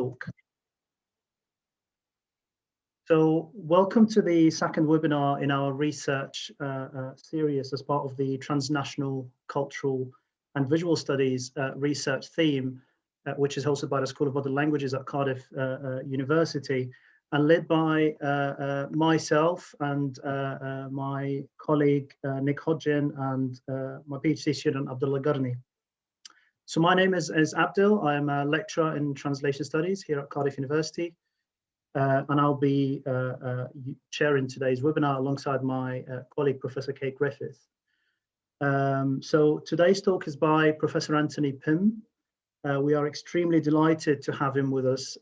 talk. So welcome to the second webinar in our research series as part of the Transnational Cultural and Visual Studies research theme, which is hosted by the School of Other Languages at Cardiff University and led by myself and my colleague Nick Hodgin and my PhD student Abdullah Gharni. So my name is Abdul. I am a lecturer in translation studies here at Cardiff University. And I'll be chairing today's webinar alongside my colleague, Professor Kate Griffith. So today's talk is by Professor Anthony Pym. We are extremely delighted to have him with us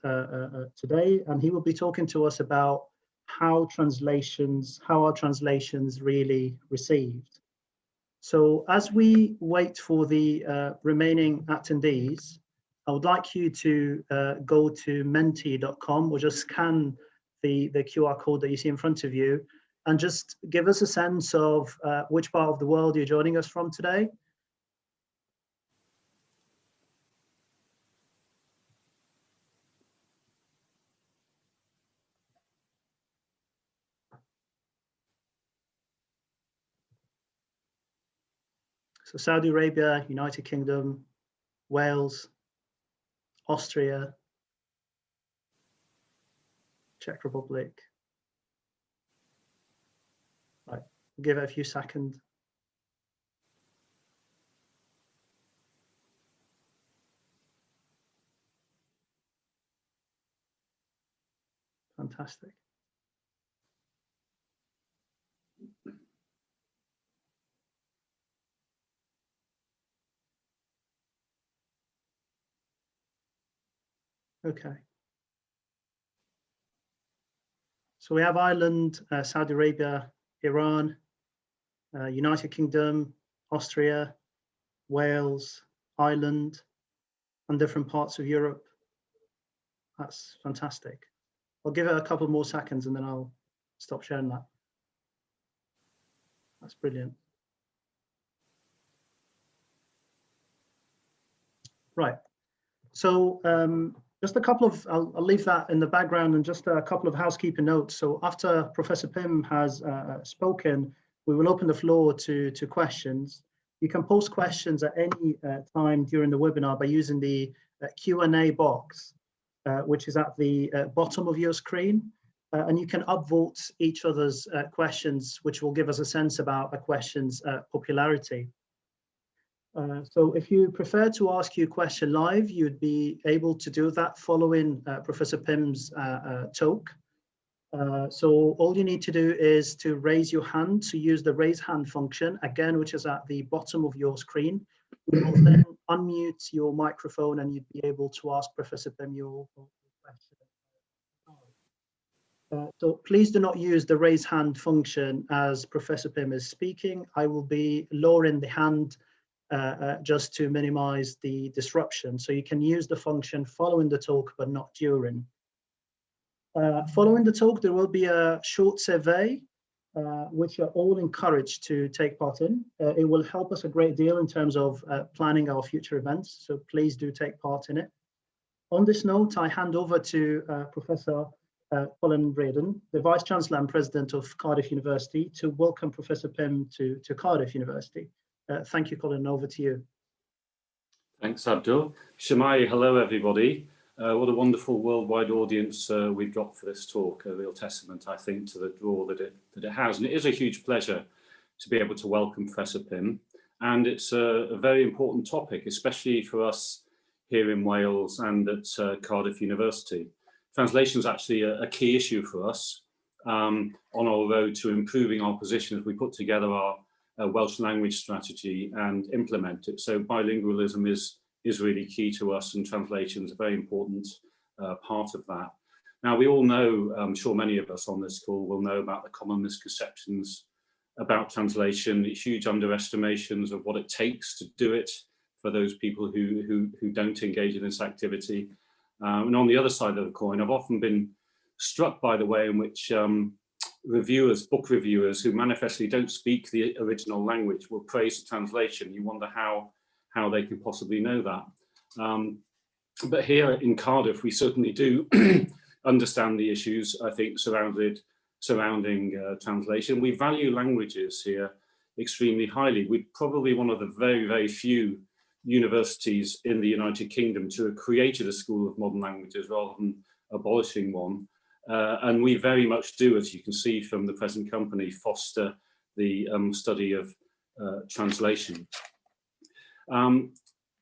today, and he will be talking to us about how are translations really received. So as we wait for the remaining attendees, I would like you to go to menti.com or just scan the QR code that you see in front of you and just give us a sense of which part of the world you're joining us from today. So Saudi Arabia, United Kingdom, Wales, Austria, Czech Republic. Right, we'll give it a few seconds. Fantastic. Okay. So we have Ireland, Saudi Arabia, Iran, United Kingdom, Austria, Wales, Ireland, and different parts of Europe. That's fantastic. I'll give it a couple more seconds and then I'll stop sharing that. That's brilliant. Right. So just a couple of, I'll leave that in the background and just a couple of housekeeping notes. So after Professor Pym has spoken, we will open the floor to questions. You can post questions at any time during the webinar by using the Q&A box, which is at the bottom of your screen. And you can upvote each other's questions, which will give us a sense about a question's popularity. So if you prefer to ask your question live, you'd be able to do that following Professor Pym's talk. So all you need to do is to raise your hand, to use the raise hand function, again, which is at the bottom of your screen. We will then unmute your microphone and you'd be able to ask Professor Pym your question. So please do not use the raise hand function as Professor Pym is speaking. I will be lowering the hand just to minimize the disruption. So you can use the function following the talk, but not during. Following the talk, there will be a short survey, which you're all encouraged to take part in. It will help us a great deal in terms of planning our future events, so please do take part in it. On this note, I hand over to Professor Colin Braden, the Vice Chancellor and President of Cardiff University, to welcome Professor Pym to Cardiff University. Thank you, Colin, over to you. Thanks, Abdul. Shemai, hello, everybody. What a wonderful worldwide audience we've got for this talk, a real testament, I think, to the draw that it has. And it is a huge pleasure to be able to welcome Professor Pym. And it's a very important topic, especially for us here in Wales and at Cardiff University. Translation is actually a key issue for us on our road to improving our position as we put together our Welsh language strategy and implement it. So bilingualism is really key to us, and translation is a very important part of that. Now, we all know, I'm sure many of us on this call will know about the common misconceptions about translation, huge underestimations of what it takes to do it for those people who don't engage in this activity. And on the other side of the coin, I've often been struck by the way in which book reviewers who manifestly don't speak the original language will praise the translation. You wonder how they can possibly know that. But here in Cardiff, we certainly do understand the issues, I think, surrounding translation. We value languages here extremely highly. We're probably one of the very, very few universities in the United Kingdom to have created a school of modern languages rather than abolishing one. And we very much do, as you can see from the present company, foster the study of translation.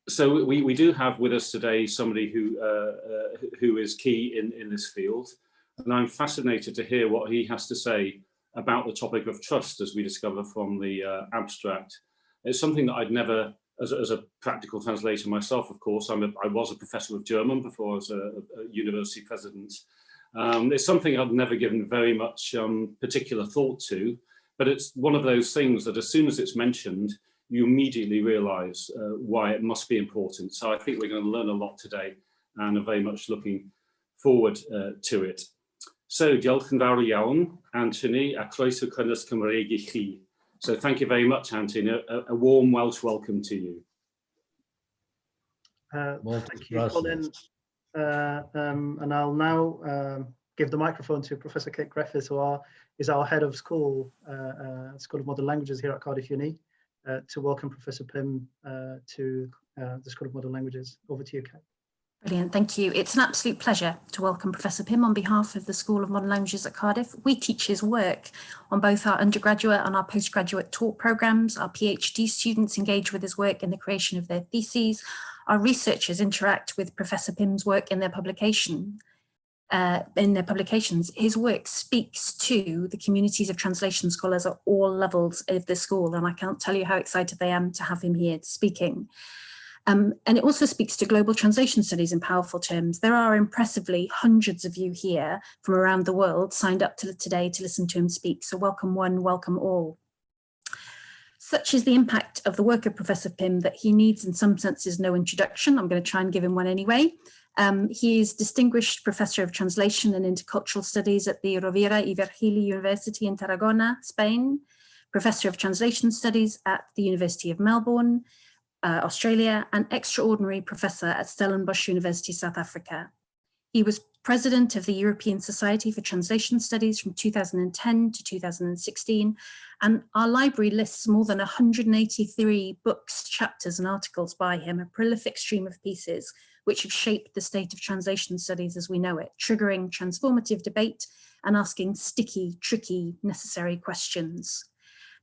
So we do have with us today somebody who is key in this field, and I'm fascinated to hear what he has to say about the topic of trust, as we discover from the abstract. It's something that I'd never, as a practical translator myself, of course, I was a professor of German before I was a university president. It's something I've never given very much particular thought to, but it's one of those things that as soon as it's mentioned, you immediately realise why it must be important. So I think we're going to learn a lot today and are very much looking forward to it. So, diolch yn fawr iawn, Anthony, a croeso cynnes Cymreig I chi. So thank you very much, Anthony. A warm Welsh welcome to you. Thank you, Colin. And I'll now give the microphone to Professor Kate Griffiths, who is our head of School of Modern Languages here at Cardiff Uni, to welcome Professor Pym to the School of Modern Languages. Over to you, Kate. Brilliant, thank you. It's an absolute pleasure to welcome Professor Pym on behalf of the School of Modern Languages at Cardiff. We teach his work on both our undergraduate and our postgraduate taught programmes. Our PhD students engage with his work in the creation of their theses. Our researchers interact with Professor Pym's work in their publications. His work speaks to the communities of translation scholars at all levels of the school, and I can't tell you how excited I am to have him here speaking. And it also speaks to global translation studies in powerful terms. There are impressively hundreds of you here from around the world signed up today to listen to him speak. So welcome one, welcome all. Such is the impact of the work of Professor Pym that he needs in some senses no introduction. I'm going to try and give him one anyway. He is Distinguished Professor of Translation and Intercultural Studies at the Rovira y Virgili University in Tarragona, Spain, Professor of Translation Studies at the University of Melbourne, Australia, and extraordinary professor at Stellenbosch University, South Africa. He was president of the European Society for Translation Studies from 2010 to 2016, and our library lists more than 183 books, chapters, and articles by him, a prolific stream of pieces which have shaped the state of translation studies as we know it, triggering transformative debate and asking sticky, tricky, necessary questions.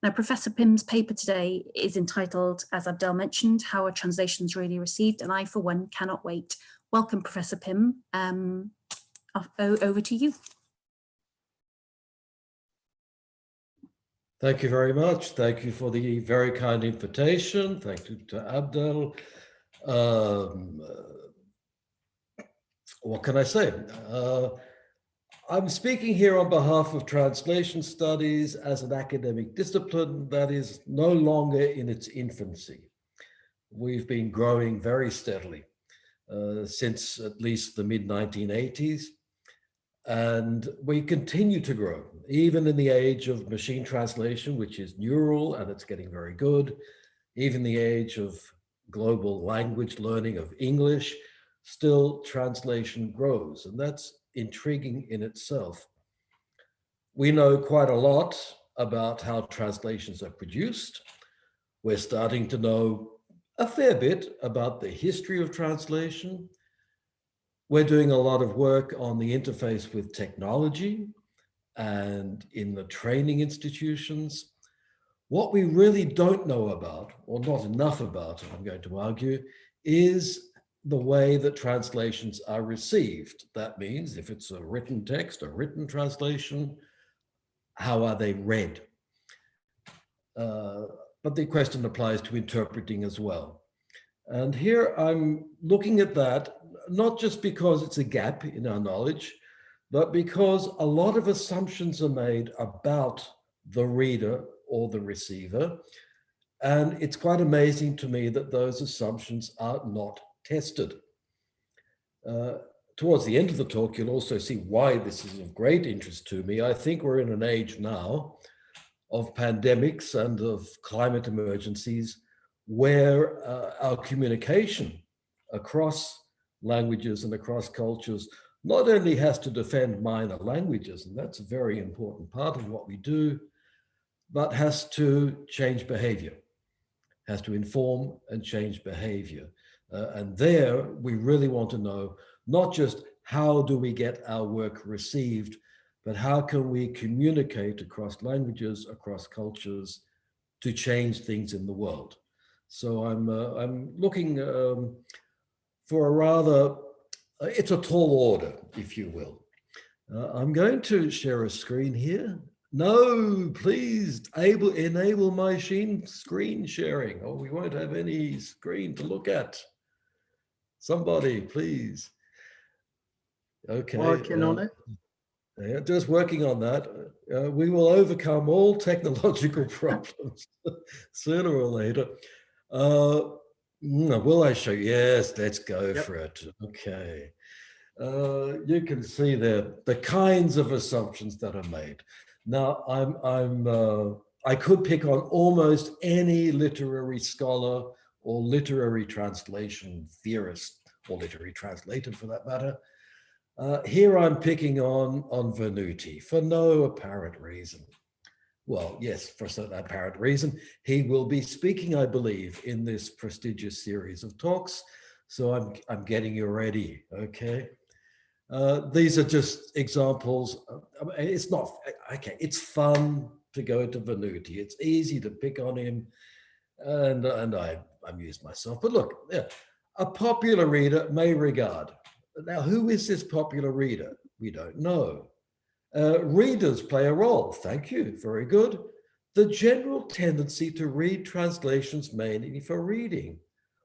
Now, Professor Pym's paper today is entitled, as Abdel mentioned, How Are Translations Really Received? And I, for one, cannot wait. Welcome, Professor Pym. Over to you. Thank you very much. Thank you for the very kind invitation. Thank you to Abdel. What can I say? I'm speaking here on behalf of translation studies as an academic discipline that is no longer in its infancy. We've been growing very steadily since at least the mid-1980s, and we continue to grow, even in the age of machine translation, which is neural and it's getting very good, even the age of global language learning of English, still translation grows, and that's intriguing in itself. We know quite a lot about how translations are produced. We're starting to know a fair bit about the history of translation. We're doing a lot of work on the interface with technology and in the training institutions. What we really don't know about, or not enough about, I'm going to argue, is the way that translations are received. That means if it's a written text, a written translation, how are they read? But the question applies to interpreting as well. And here I'm looking at that, not just because it's a gap in our knowledge, but because a lot of assumptions are made about the reader or the receiver. And it's quite amazing to me that those assumptions are not tested. Towards the end of the talk, you'll also see why this is of great interest to me. I think we're in an age now of pandemics and of climate emergencies where our communication across languages and across cultures not only has to defend minor languages, and that's a very important part of what we do, but has to change behavior, has to inform and change behavior. And there we really want to know not just how do we get our work received, but how can we communicate across languages, across cultures to change things in the world. So I'm looking for a rather, it's a tall order, if you will. I'm going to share a screen here. No, please enable my screen sharing, or we won't have any screen to look at. Somebody, please. Okay. Working on it. Yeah, just working on that. We will overcome all technological problems sooner or later. Will I show you? Yes, let's go for it. Okay. You can see there the kinds of assumptions that are made. Now, I could pick on almost any literary scholar or literary translation theorist, or literary translator for that matter. Here I'm picking on Venuti for no apparent reason. Well, yes, for some apparent reason. He will be speaking, I believe, in this prestigious series of talks. So I'm getting you ready, okay? These are just examples. It's not, okay, it's fun to go to Venuti. It's easy to pick on him, and I amuse myself. But look, yeah, a popular reader may regard. Now, who is this popular reader? We don't know. Readers play a role. Thank you. Very good. The general tendency to read translations mainly for reading.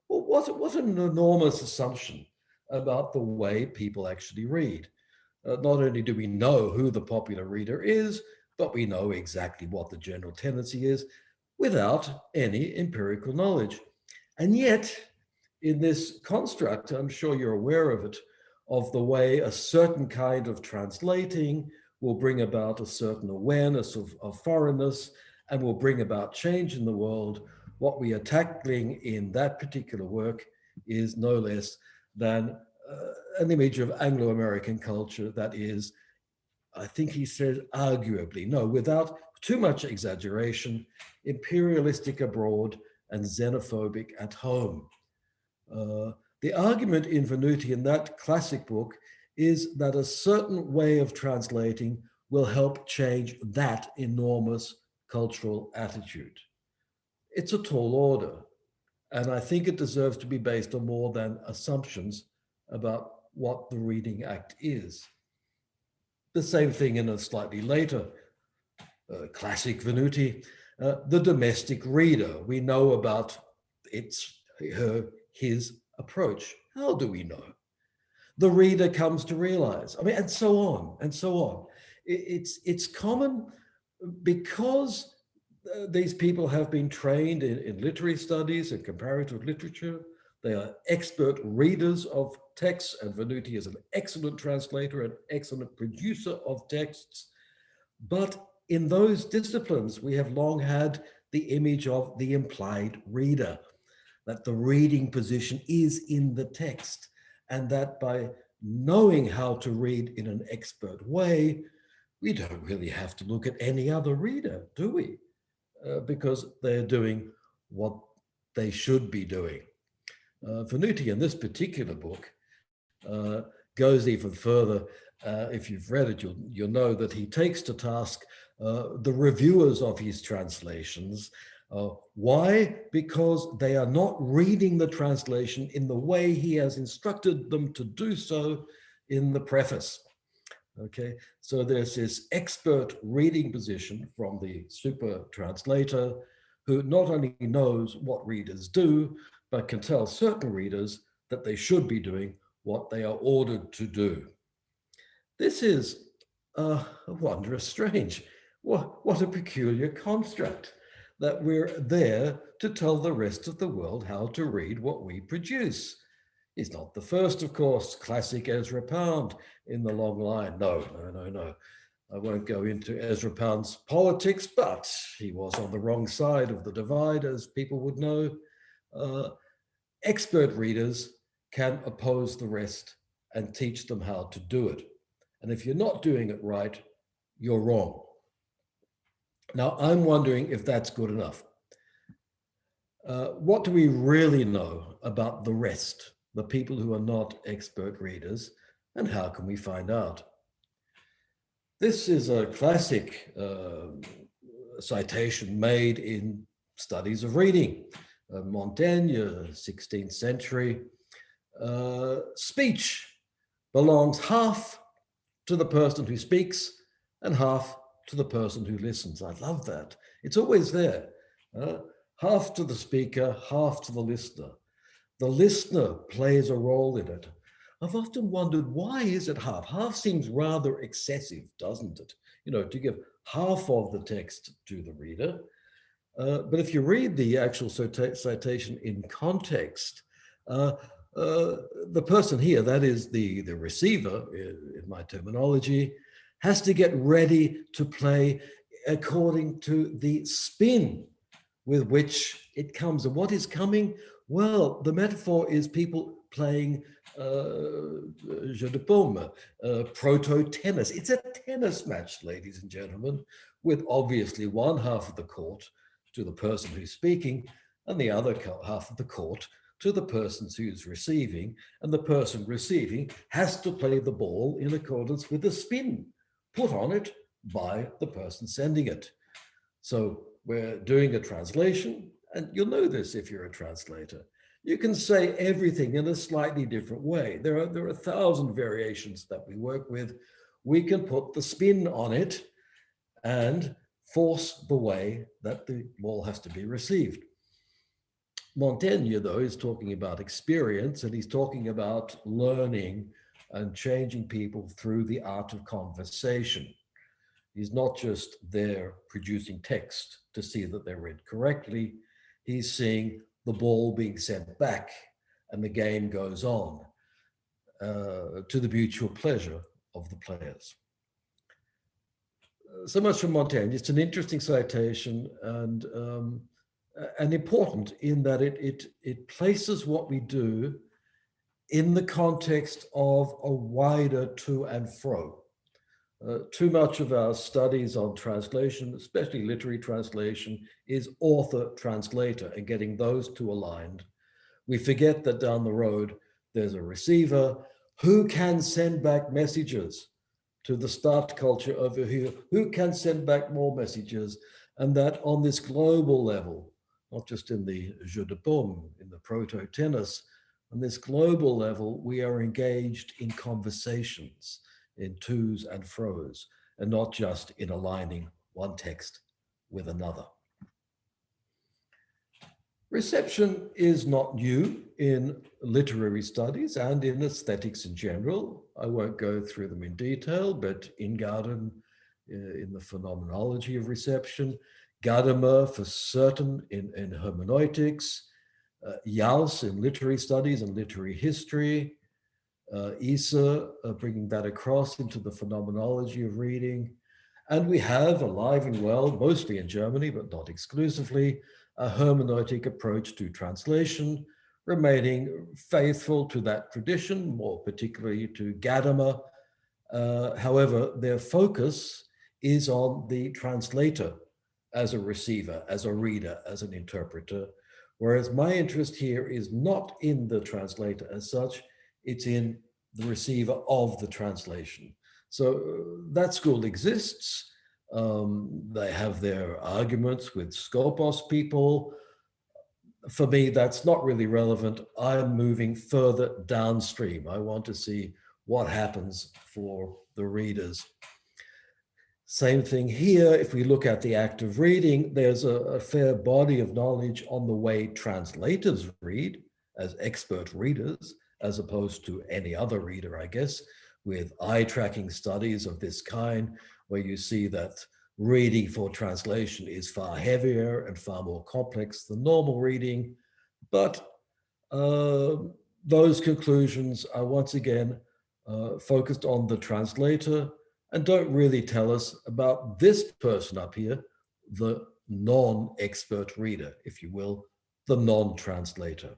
Well, what an enormous assumption about the way people actually read. Not only do we know who the popular reader is, but we know exactly what the general tendency is without any empirical knowledge. And yet, in this construct, I'm sure you're aware of it, of the way a certain kind of translating will bring about a certain awareness of foreignness and will bring about change in the world. What we are tackling in that particular work is no less than an image of Anglo-American culture that is, I think he said arguably, no, without too much exaggeration, imperialistic abroad and xenophobic at home. The argument in Venuti in that classic book is that a certain way of translating will help change that enormous cultural attitude. It's a tall order, and I think it deserves to be based on more than assumptions about what the reading act is. The same thing in a slightly later classic Venuti, the domestic reader. We know about his approach. How do we know? The reader comes to realize, I mean, and so on and so on. It's common because these people have been trained in literary studies and comparative literature. They are expert readers of texts, and Venuti is an excellent translator, an excellent producer of texts. But in those disciplines, we have long had the image of the implied reader, that the reading position is in the text, and that by knowing how to read in an expert way, we don't really have to look at any other reader, do we? Because they're doing what they should be doing. Venuti in this particular book goes even further. If you've read it, you'll know that he takes to task the reviewers of his translations. Why? Because they are not reading the translation in the way he has instructed them to do so in the preface. Okay, so there's this expert reading position from the super translator who not only knows what readers do, but can tell certain readers that they should be doing what they are ordered to do. This is wondrous strange. What a peculiar construct, that we're there to tell the rest of the world how to read what we produce. He's not the first, of course, classic Ezra Pound in the long line. No. I won't go into Ezra Pound's politics, but he was on the wrong side of the divide, as people would know. Expert readers can oppose the rest and teach them how to do it. And if you're not doing it right, you're wrong. Now, I'm wondering if that's good enough. What do we really know about the rest, the people who are not expert readers, and how can we find out? This is a classic citation made in studies of reading. Montaigne, 16th century. Speech belongs half to the person who speaks and half to the person who listens. I love that. It's always there. Half to the speaker, half to the listener. The listener plays a role in it. I've often wondered, why is it half? Half seems rather excessive, doesn't it? You know, to give half of the text to the reader. But if you read the actual citation in context, the person here, that is the receiver, in my terminology, has to get ready to play according to the spin with which it comes. And what is coming? Well, the metaphor is people playing jeu de paume, proto-tennis. It's a tennis match, ladies and gentlemen, with obviously one half of the court to the person who's speaking and the other half of the court to the person who's receiving. And the person receiving has to play the ball in accordance with the spin put on it by the person sending it. So we're doing a translation, and you'll know this if you're a translator. You can say everything in a slightly different way. There are 1,000 variations that we work with. We can put the spin on it and force the way that the ball has to be received. Montaigne, though, is talking about experience, and he's talking about learning and changing people through the art of conversation. He's not just there producing text to see that they're read correctly. He's seeing the ball being sent back and the game goes on to the mutual pleasure of the players. So much from Montaigne. It's an interesting citation and important in that it places what we do in the context of a wider to and fro. Too much of our studies on translation, especially literary translation, is author-translator and getting those two aligned. We forget that down the road, there's a receiver who can send back messages to the start culture over here, who can send back more messages, and that on this global level, not just in the jeu de paume, in the proto-tennis, on this global level, we are engaged in conversations, in twos and fros, and not just in aligning one text with another. Reception is not new in literary studies and in aesthetics in general. I won't go through them in detail, but Ingarden in the phenomenology of reception, Gadamer for certain in hermeneutics, Jauss in literary studies and literary history, Isa bringing that across into the phenomenology of reading. And we have, alive and well, mostly in Germany, but not exclusively, a hermeneutic approach to translation, remaining faithful to that tradition, more particularly to Gadamer. However, their focus is on the translator as a receiver, as a reader, as an interpreter, whereas my interest here is not in the translator as such, it's in the receiver of the translation. So that school exists. They have their arguments with Skopos people. For me, that's not really relevant. I'm moving further downstream. I want to see what happens for the readers. Same thing here. If we look at the act of reading, there's a fair body of knowledge on the way translators read as expert readers, as opposed to any other reader, I guess, with eye-tracking studies of this kind, where you see that reading for translation is far heavier and far more complex than normal reading. But those conclusions are once again focused on the translator and don't really tell us about this person up here, the non-expert reader, if you will, the non-translator.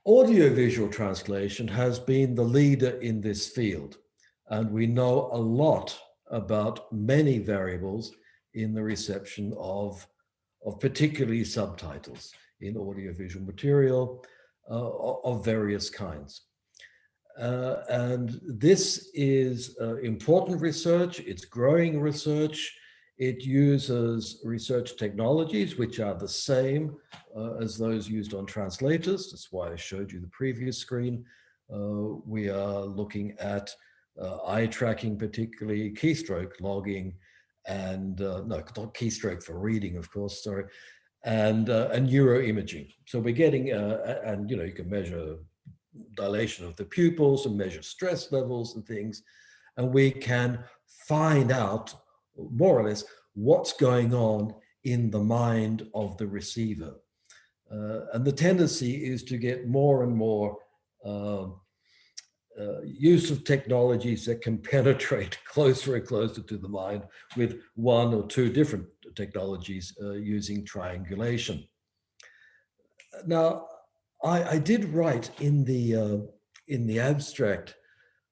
Audiovisual translation has been the leader in this field, and we know a lot about many variables in the reception of particularly subtitles in audiovisual material of various kinds. And this is important research, it's growing research. It uses research technologies which are the same as those used on translators. That's why I showed you the previous screen. We are looking at eye tracking, particularly keystroke logging, and no, not keystroke for reading, of course, sorry, and neuroimaging. So we're getting, and you can measure dilation of the pupils and measure stress levels and things, and we can find out more or less what's going on in the mind of the receiver. And the tendency is to get more and more use of technologies that can penetrate closer and closer to the mind, with one or two different technologies using triangulation. Now, I did write in the abstract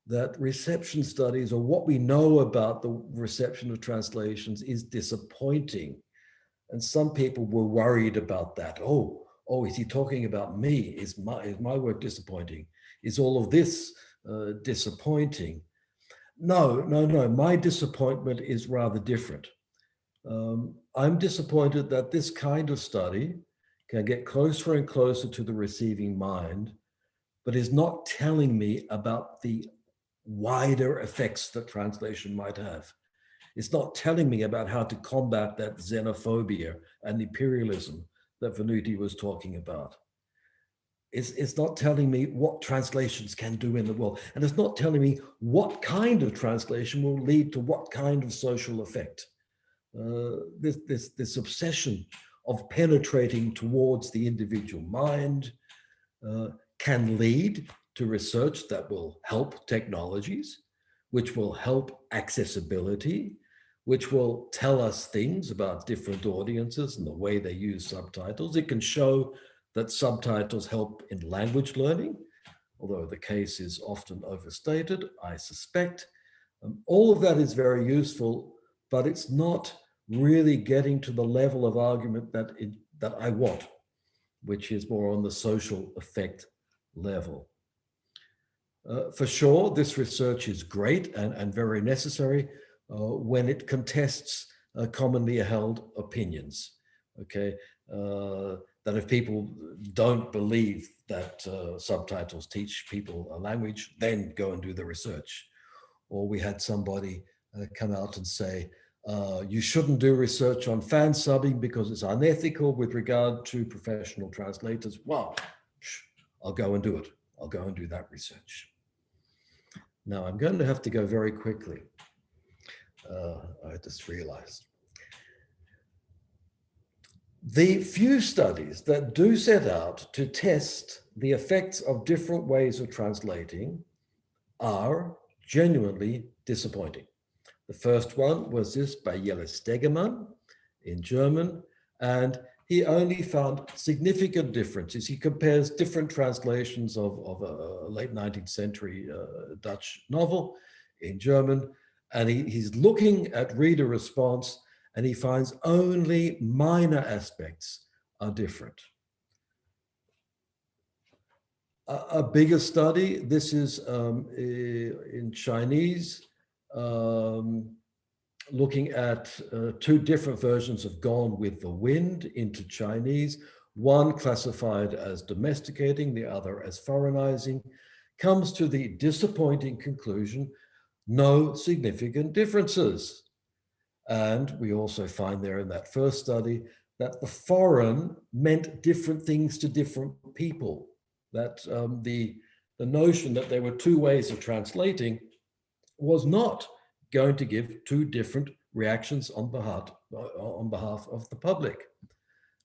that reception studies, or what we know about the reception of translations, is disappointing. And some people were worried about that. Oh, is he talking about me? Is my work disappointing? Is all of this disappointing? No. My disappointment is rather different. I'm disappointed that this kind of study can get closer and closer to the receiving mind, but is not telling me about the wider effects that translation might have. It's not telling me about how to combat that xenophobia and imperialism that Venuti was talking about. It's not telling me what translations can do in the world. And it's not telling me what kind of translation will lead to what kind of social effect. This obsession of penetrating towards the individual mind can lead to research that will help technologies, which will help accessibility, which will tell us things about different audiences and the way they use subtitles. It can show that subtitles help in language learning, although the case is often overstated, I suspect. All of that is very useful, but it's not really getting to the level of argument that I want, which is more on the social effect level. For sure, this research is great and very necessary when it contests commonly held opinions, okay? That if people don't believe that subtitles teach people a language, then go and do the research. Or we had somebody come out and say, you shouldn't do research on fan subbing because it's unethical with regard to professional translators. Well, I'll go and do it. I'll go and do that research. Now, I'm going to have to go very quickly. I just realized. The few studies that do set out to test the effects of different ways of translating are genuinely disappointing. The first one was this by Jelle Stegemann in German, and he only found significant differences. He compares different translations of a late 19th century Dutch novel in German, and he's looking at reader response, and he finds only minor aspects are different. A bigger study, this is in Chinese, looking at two different versions of Gone with the Wind into Chinese, one classified as domesticating, the other as foreignizing, comes to the disappointing conclusion, no significant differences. And we also find there in that first study that the foreign meant different things to different people, that the notion that there were two ways of translating was not going to give two different reactions on behalf of the public.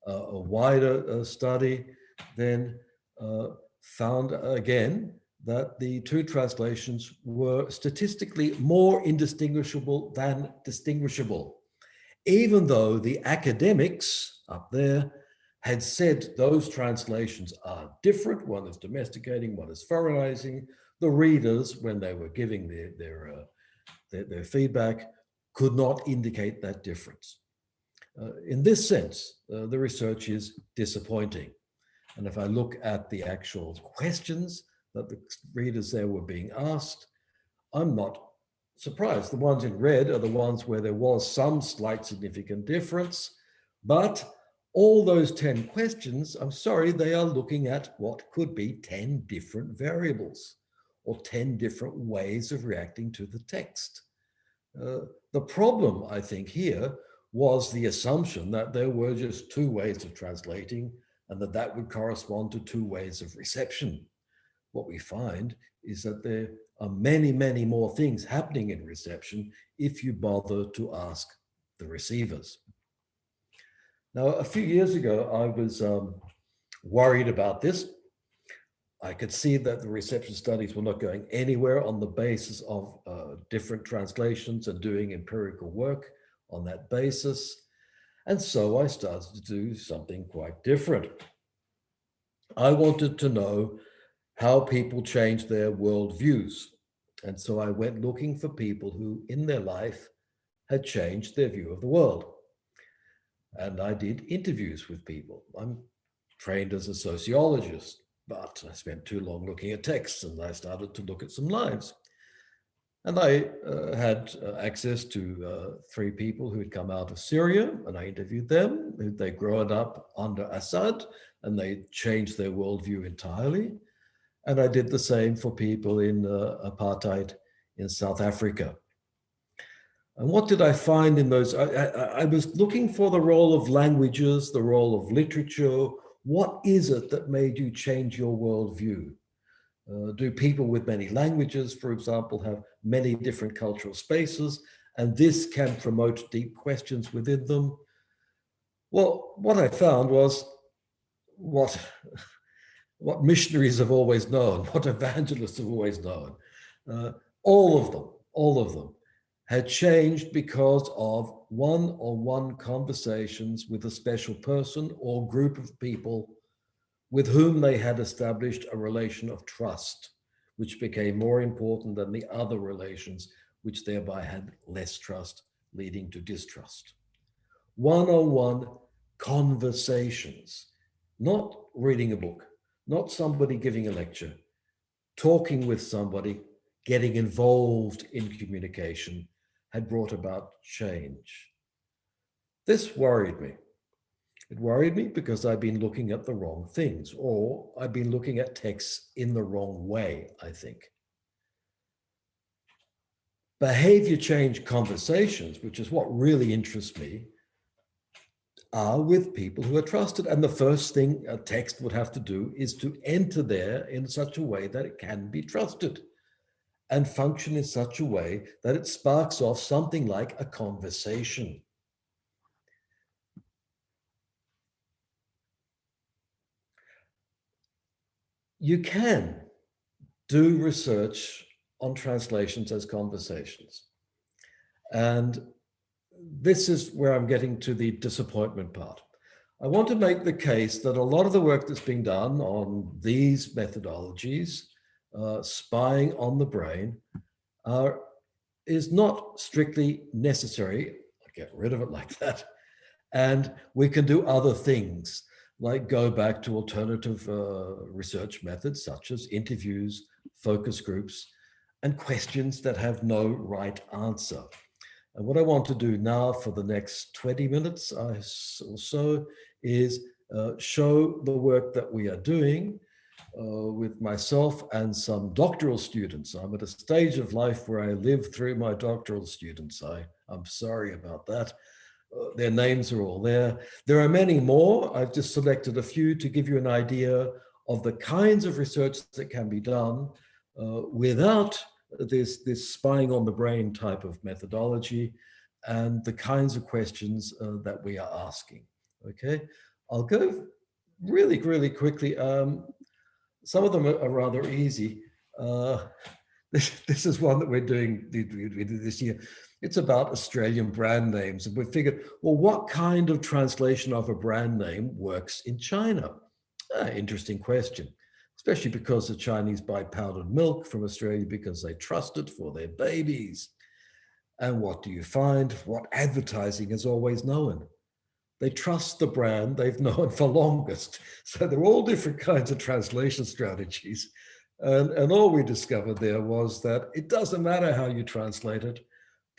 A wider study then found again that the two translations were statistically more indistinguishable than distinguishable, even though the academics up there had said those translations are different. One is domesticating, one is foreignizing. The readers, when they were giving their feedback, could not indicate that difference. In this sense, the research is disappointing. And if I look at the actual questions that the readers there were being asked, I'm not surprised. The ones in red are the ones where there was some slight significant difference, but all those 10 questions, I'm sorry, they are looking at what could be 10 different variables or 10 different ways of reacting to the text. The problem, I think, here was the assumption that there were just 2 ways of translating and that that would correspond to 2 ways of reception. What we find is that there are many, many more things happening in reception if you bother to ask the receivers. Now, a few years ago, I was worried about this. I could see that the reception studies were not going anywhere on the basis of different translations and doing empirical work on that basis. And so I started to do something quite different. I wanted to know how people change their worldviews. And so I went looking for people who in their life had changed their view of the world. And I did interviews with people. I'm trained as a sociologist, but I spent too long looking at texts and I started to look at some lives. And I had access to 3 people who had come out of Syria, and I interviewed them. They'd grown up under Assad and they changed their worldview entirely. And I did the same for people in apartheid in South Africa. And what did I find in those? I was looking for the role of languages, the role of literature. What is it that made you change your worldview? Do people with many languages, for example, have many different cultural spaces, and this can promote deep questions within them? Well, what I found was what missionaries have always known, what evangelists have always known. All of them had changed because of one-on-one conversations with a special person or group of people with whom they had established a relation of trust, which became more important than the other relations, which thereby had less trust, leading to distrust. One-on-one conversations, not reading a book, not somebody giving a lecture, talking with somebody, getting involved in communication had brought about change. This worried me. It worried me because I'd been looking at the wrong things, or I'd been looking at texts in the wrong way, I think. Behavior change conversations, which is what really interests me, are with people who are trusted. And the first thing a text would have to do is to enter there in such a way that it can be trusted and function in such a way that it sparks off something like a conversation. You can do research on translations as conversations. And this is where I'm getting to the disappointment part. I want to make the case that a lot of the work that's being done on these methodologies, spying on the brain, is not strictly necessary. I get rid of it like that. And we can do other things, like go back to alternative research methods, such as interviews, focus groups, and questions that have no right answer. And what I want to do now for the next 20 minutes or so is show the work that we are doing with myself and some doctoral students. I'm at a stage of life where I live through my doctoral students. I'm sorry about that. Their names are all there. There are many more. I've just selected a few to give you an idea of the kinds of research that can be done without this spying on the brain type of methodology and the kinds of questions that we are asking. Okay, I'll go really, really quickly. Some of them are rather easy. This is one that we're doing this year. It's about Australian brand names. And we figured, well, what kind of translation of a brand name works in China? Interesting question, especially because the Chinese buy powdered milk from Australia because they trust it for their babies. And what do you find? What advertising has always known? They trust the brand they've known for longest. So they're all different kinds of translation strategies. And all we discovered there was that it doesn't matter how you translate it.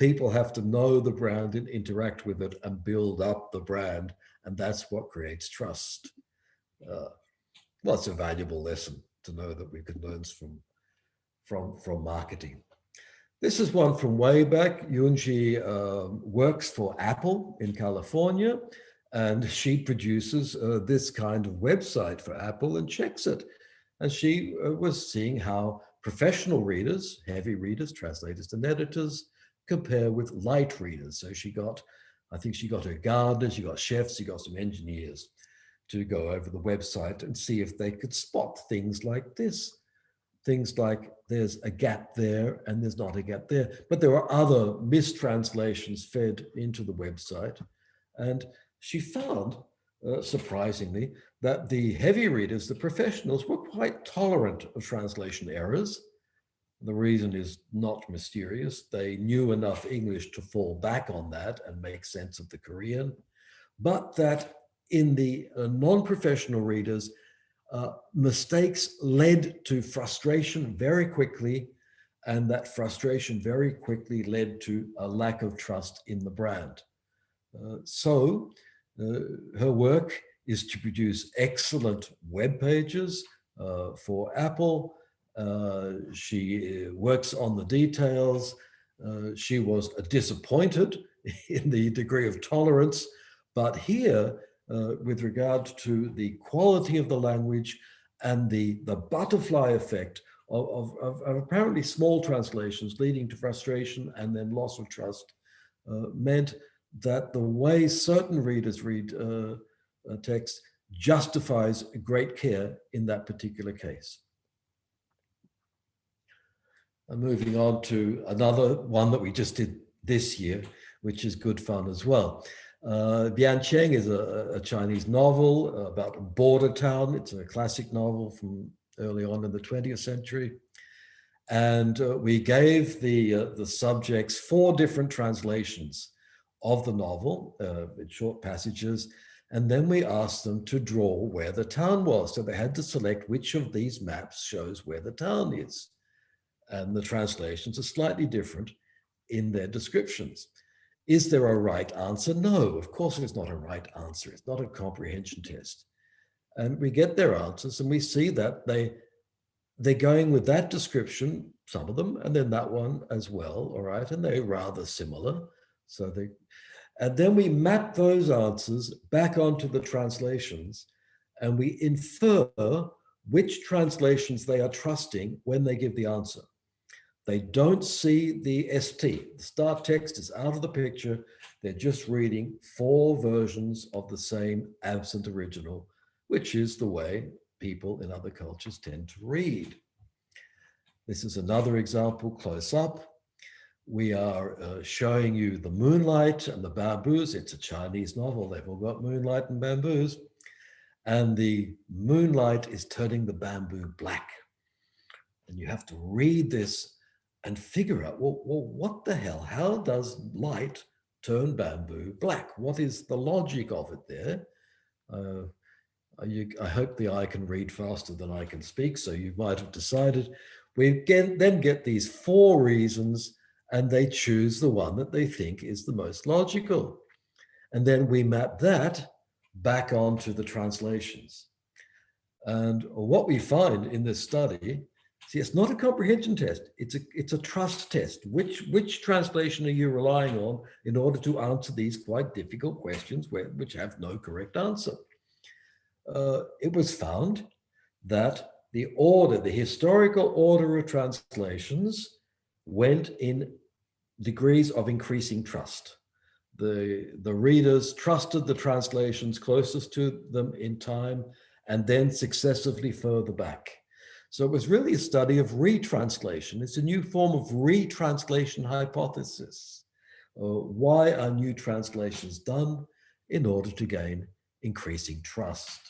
People have to know the brand and interact with it and build up the brand. And that's what creates trust. Well, it's a valuable lesson to know that we can learn from marketing. This is one from way back. Yunji works for Apple in California, and she produces this kind of website for Apple and checks it. And she was seeing how professional readers, heavy readers, translators and editors, compare with light readers. So I think she got her gardeners, she got chefs, she got some engineers to go over the website and see if they could spot things like this. Things like there's a gap there and there's not a gap there, but there are other mistranslations fed into the website. And she found, surprisingly, that the heavy readers, the professionals, were quite tolerant of translation errors. The reason is not mysterious. They knew enough English to fall back on that and make sense of the Korean, but that in the non-professional readers, mistakes led to frustration very quickly, and that frustration very quickly led to a lack of trust in the brand. So her work is to produce excellent web pages for Apple. She works on the details. She was disappointed in the degree of tolerance, but here, with regard to the quality of the language and the butterfly effect of apparently small translations leading to frustration and then loss of trust, meant that the way certain readers read text justifies great care in that particular case. And moving on to another one that we just did this year, which is good fun as well. Biancheng is a Chinese novel about a border town. It's a classic novel from early on in the 20th century. And we gave the subjects 4 different translations of the novel in short passages. And then we asked them to draw where the town was. So they had to select which of these maps shows where the town is. And the translations are slightly different in their descriptions. Is there a right answer? No, of course there's not a right answer. It's not a comprehension test. And we get their answers and we see that they're going with that description, some of them, and then that one as well, all right? And they're rather similar. And then we map those answers back onto the translations and we infer which translations they are trusting when they give the answer. They don't see the ST. The start text is out of the picture. They're just reading 4 versions of the same absent original, which is the way people in other cultures tend to read. This is another example close up. We are showing you the moonlight and the bamboos. It's a Chinese novel. They've all got moonlight and bamboos. And the moonlight is turning the bamboo black. And you have to read this and figure out, well, what the hell? How does light turn bamboo black? What is the logic of it there? I hope the eye can read faster than I can speak, so you might have decided. We then get these 4 reasons, and they choose the one that they think is the most logical. And then we map that back onto the translations. And what we find in this study, see, it's not a comprehension test. It's a trust test. Which translation are you relying on in order to answer these quite difficult questions which have no correct answer? It was found that the historical order of translations went in degrees of increasing trust. The readers trusted the translations closest to them in time and then successively further back. So it was really a study of retranslation. It's a new form of retranslation hypothesis. why are new translations done? In order to gain increasing trust.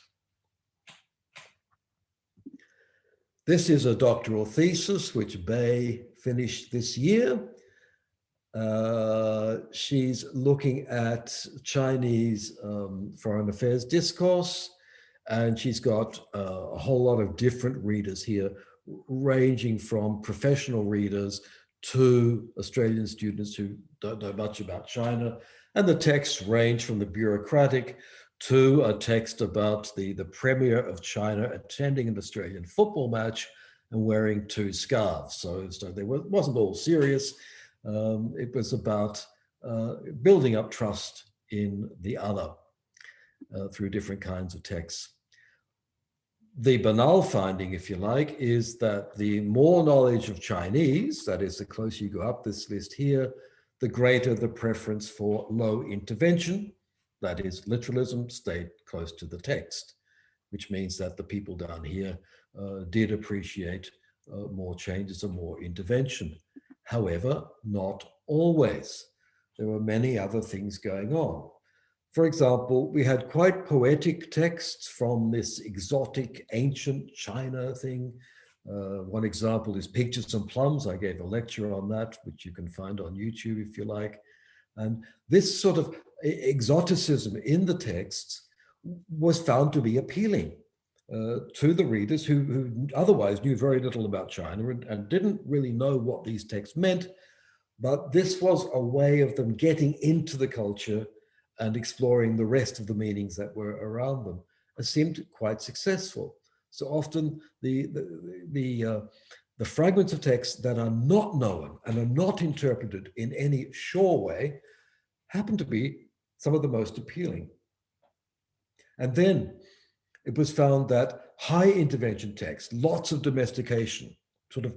This is a doctoral thesis which Bei finished this year. She's looking at Chinese foreign affairs discourse, and she's got a whole lot of different readers here, ranging from professional readers to Australian students who don't know much about China. And the texts range from the bureaucratic to a text about the Premier of China attending an Australian football match and wearing 2 scarves. So they wasn't all serious. It was about building up trust in the other through different kinds of texts. The banal finding, if you like, is that the more knowledge of Chinese, that is, the closer you go up this list here, the greater the preference for low intervention, that is, literalism, stayed close to the text, which means that the people down here did appreciate more changes and more intervention. However, not always. There were many other things going on. For example, we had quite poetic texts from this exotic ancient China thing. One example is Pictures and Plums. I gave a lecture on that, which you can find on YouTube if you like. And this sort of exoticism in the texts was found to be appealing to the readers who otherwise knew very little about China and didn't really know what these texts meant. But this was a way of them getting into the culture and exploring the rest of the meanings that were around them. It seemed quite successful. So often the fragments of text that are not known and are not interpreted in any sure way happen to be some of the most appealing. And then it was found that high intervention text, lots of domestication, sort of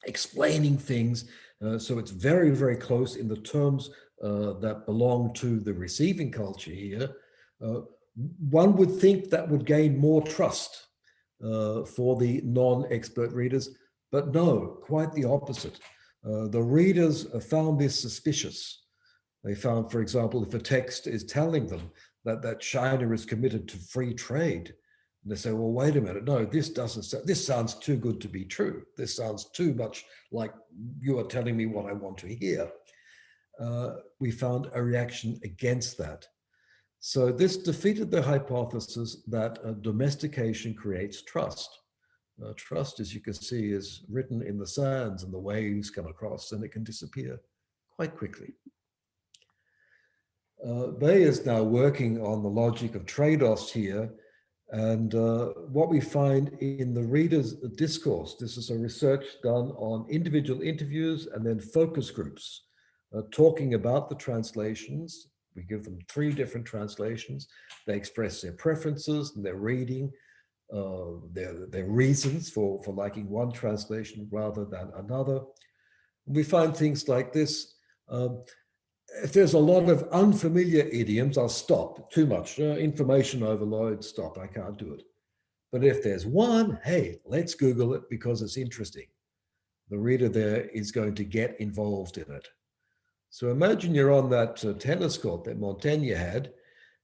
explaining things, so it's very, very close in the terms that belong to the receiving culture here. One would think that would gain more trust for the non-expert readers, but no, quite the opposite. The readers found this suspicious. They found, for example, if a text is telling them that China is committed to free trade, and they say, well, wait a minute, no, this sounds too good to be true. This sounds too much like you are telling me what I want to hear. We found a reaction against that. So this defeated the hypothesis that domestication creates trust. Trust, as you can see, is written in the sands and the waves come across and it can disappear quite quickly. Bei is now working on the logic of trade-offs here. And what we find in the reader's discourse, this is a research done on individual interviews and then focus groups talking about the translations. We give them 3 different translations. They express their preferences and their reading, their reasons for liking one translation rather than another. And we find things like this. If there's a lot of unfamiliar idioms, I'll stop. Too much information overload, stop, I can't do it. But if there's one, hey, let's Google it because it's interesting. The reader there is going to get involved in it. So imagine you're on that tennis court that Montaigne had.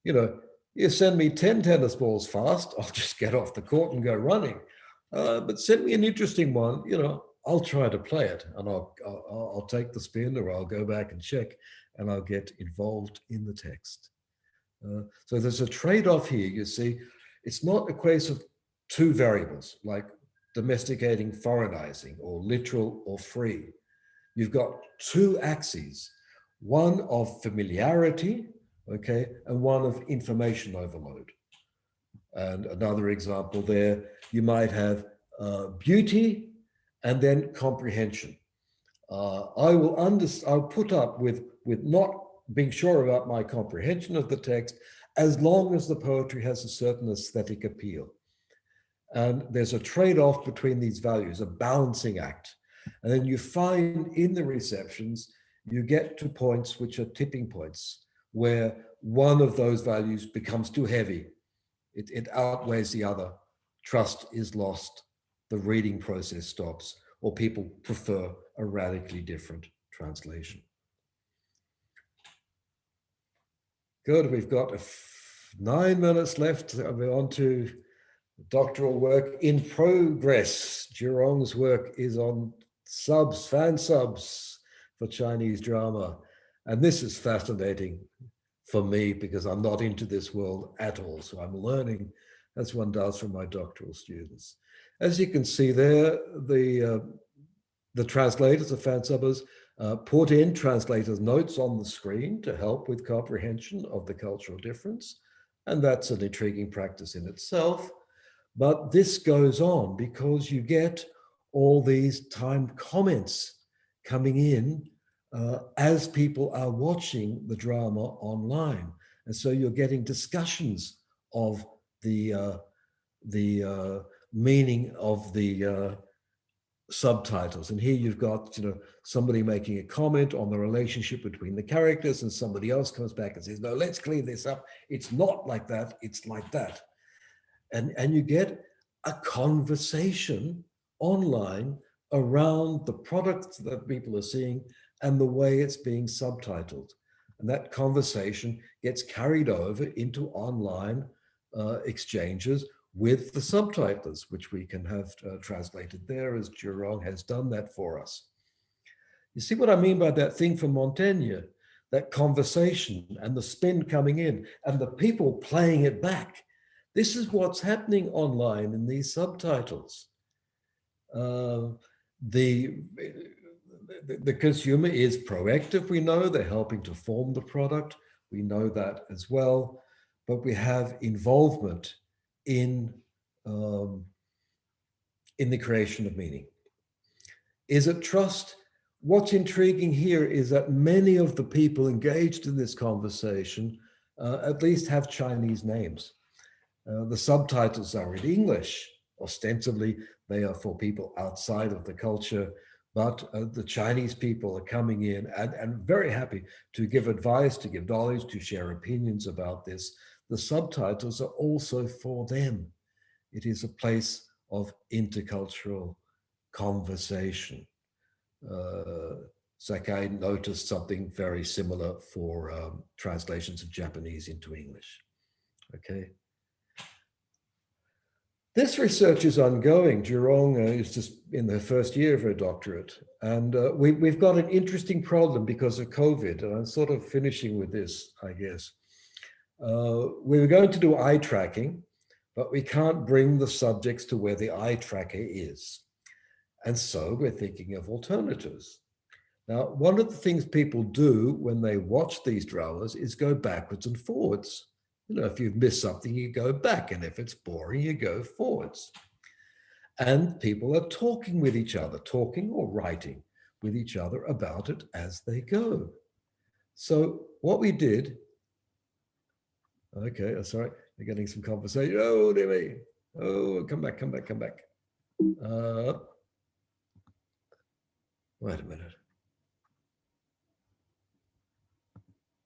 You know, you send me 10 tennis balls fast, I'll just get off the court and go running. But send me an interesting one, you know, I'll try to play it and I'll take the spin or I'll go back and check and I'll get involved in the text. So there's a trade-off here, you see. It's not a case of 2 variables like domesticating, foreignizing, or literal or free. You've got 2 axes, one of familiarity, okay, and one of information overload. And another example there, you might have beauty and then comprehension. I'll put up with not being sure about my comprehension of the text as long as the poetry has a certain aesthetic appeal. And there's a trade-off between these values, a balancing act. And then you find in the receptions, you get to points which are tipping points, where one of those values becomes too heavy. It outweighs the other. Trust is lost. The reading process stops, or people prefer a radically different translation. Good, we've got 9 minutes left. We're on to doctoral work in progress. Zhirong's work is on subs, fan subs for Chinese drama. And this is fascinating for me because I'm not into this world at all. So I'm learning as one does from my doctoral students. As you can see there, the translators, the fan subbers, put in translators' notes on the screen to help with comprehension of the cultural difference. And that's an intriguing practice in itself. But this goes on because you get all these timed comments coming in as people are watching the drama online. And so you're getting discussions of the meaning of the subtitles. And here you've got, somebody making a comment on the relationship between the characters, and somebody else comes back and says, no, let's clear this up. It's not like that, it's like that. And you get a conversation online around the products that people are seeing and the way it's being subtitled. And that conversation gets carried over into online exchanges with the subtitles, which we can have translated there, as Zhirong has done that for us. You see what I mean by that thing from Montaigne, that conversation and the spin coming in and the people playing it back. This is what's happening online in these subtitles. The consumer is proactive, we know, they're helping to form the product, we know that as well, but we have involvement in the creation of meaning. Is it trust? What's intriguing here is that many of the people engaged in this conversation at least have Chinese names. The subtitles are in English. Ostensibly, they are for people outside of the culture, but the Chinese people are coming in and very happy to give advice, to give knowledge, to share opinions about this. The subtitles are also for them. It is a place of intercultural conversation. Sakai noticed something very similar for translations of Japanese into English. Okay. This research is ongoing. Zhirong is just in the first year of her doctorate. And we've got an interesting problem because of COVID. And I'm sort of finishing with this, I guess. We were going to do eye tracking, but we can't bring the subjects to where the eye tracker is. And so we're thinking of alternatives. Now, one of the things people do when they watch these dramas is go backwards and forwards. If you've missed something, you go back, and if it's boring, you go forwards. And people are talking with each other, talking or writing with each other about it as they go. So what we did, okay, sorry, we're getting some conversation. Oh, dear me. Oh, come back. Wait a minute.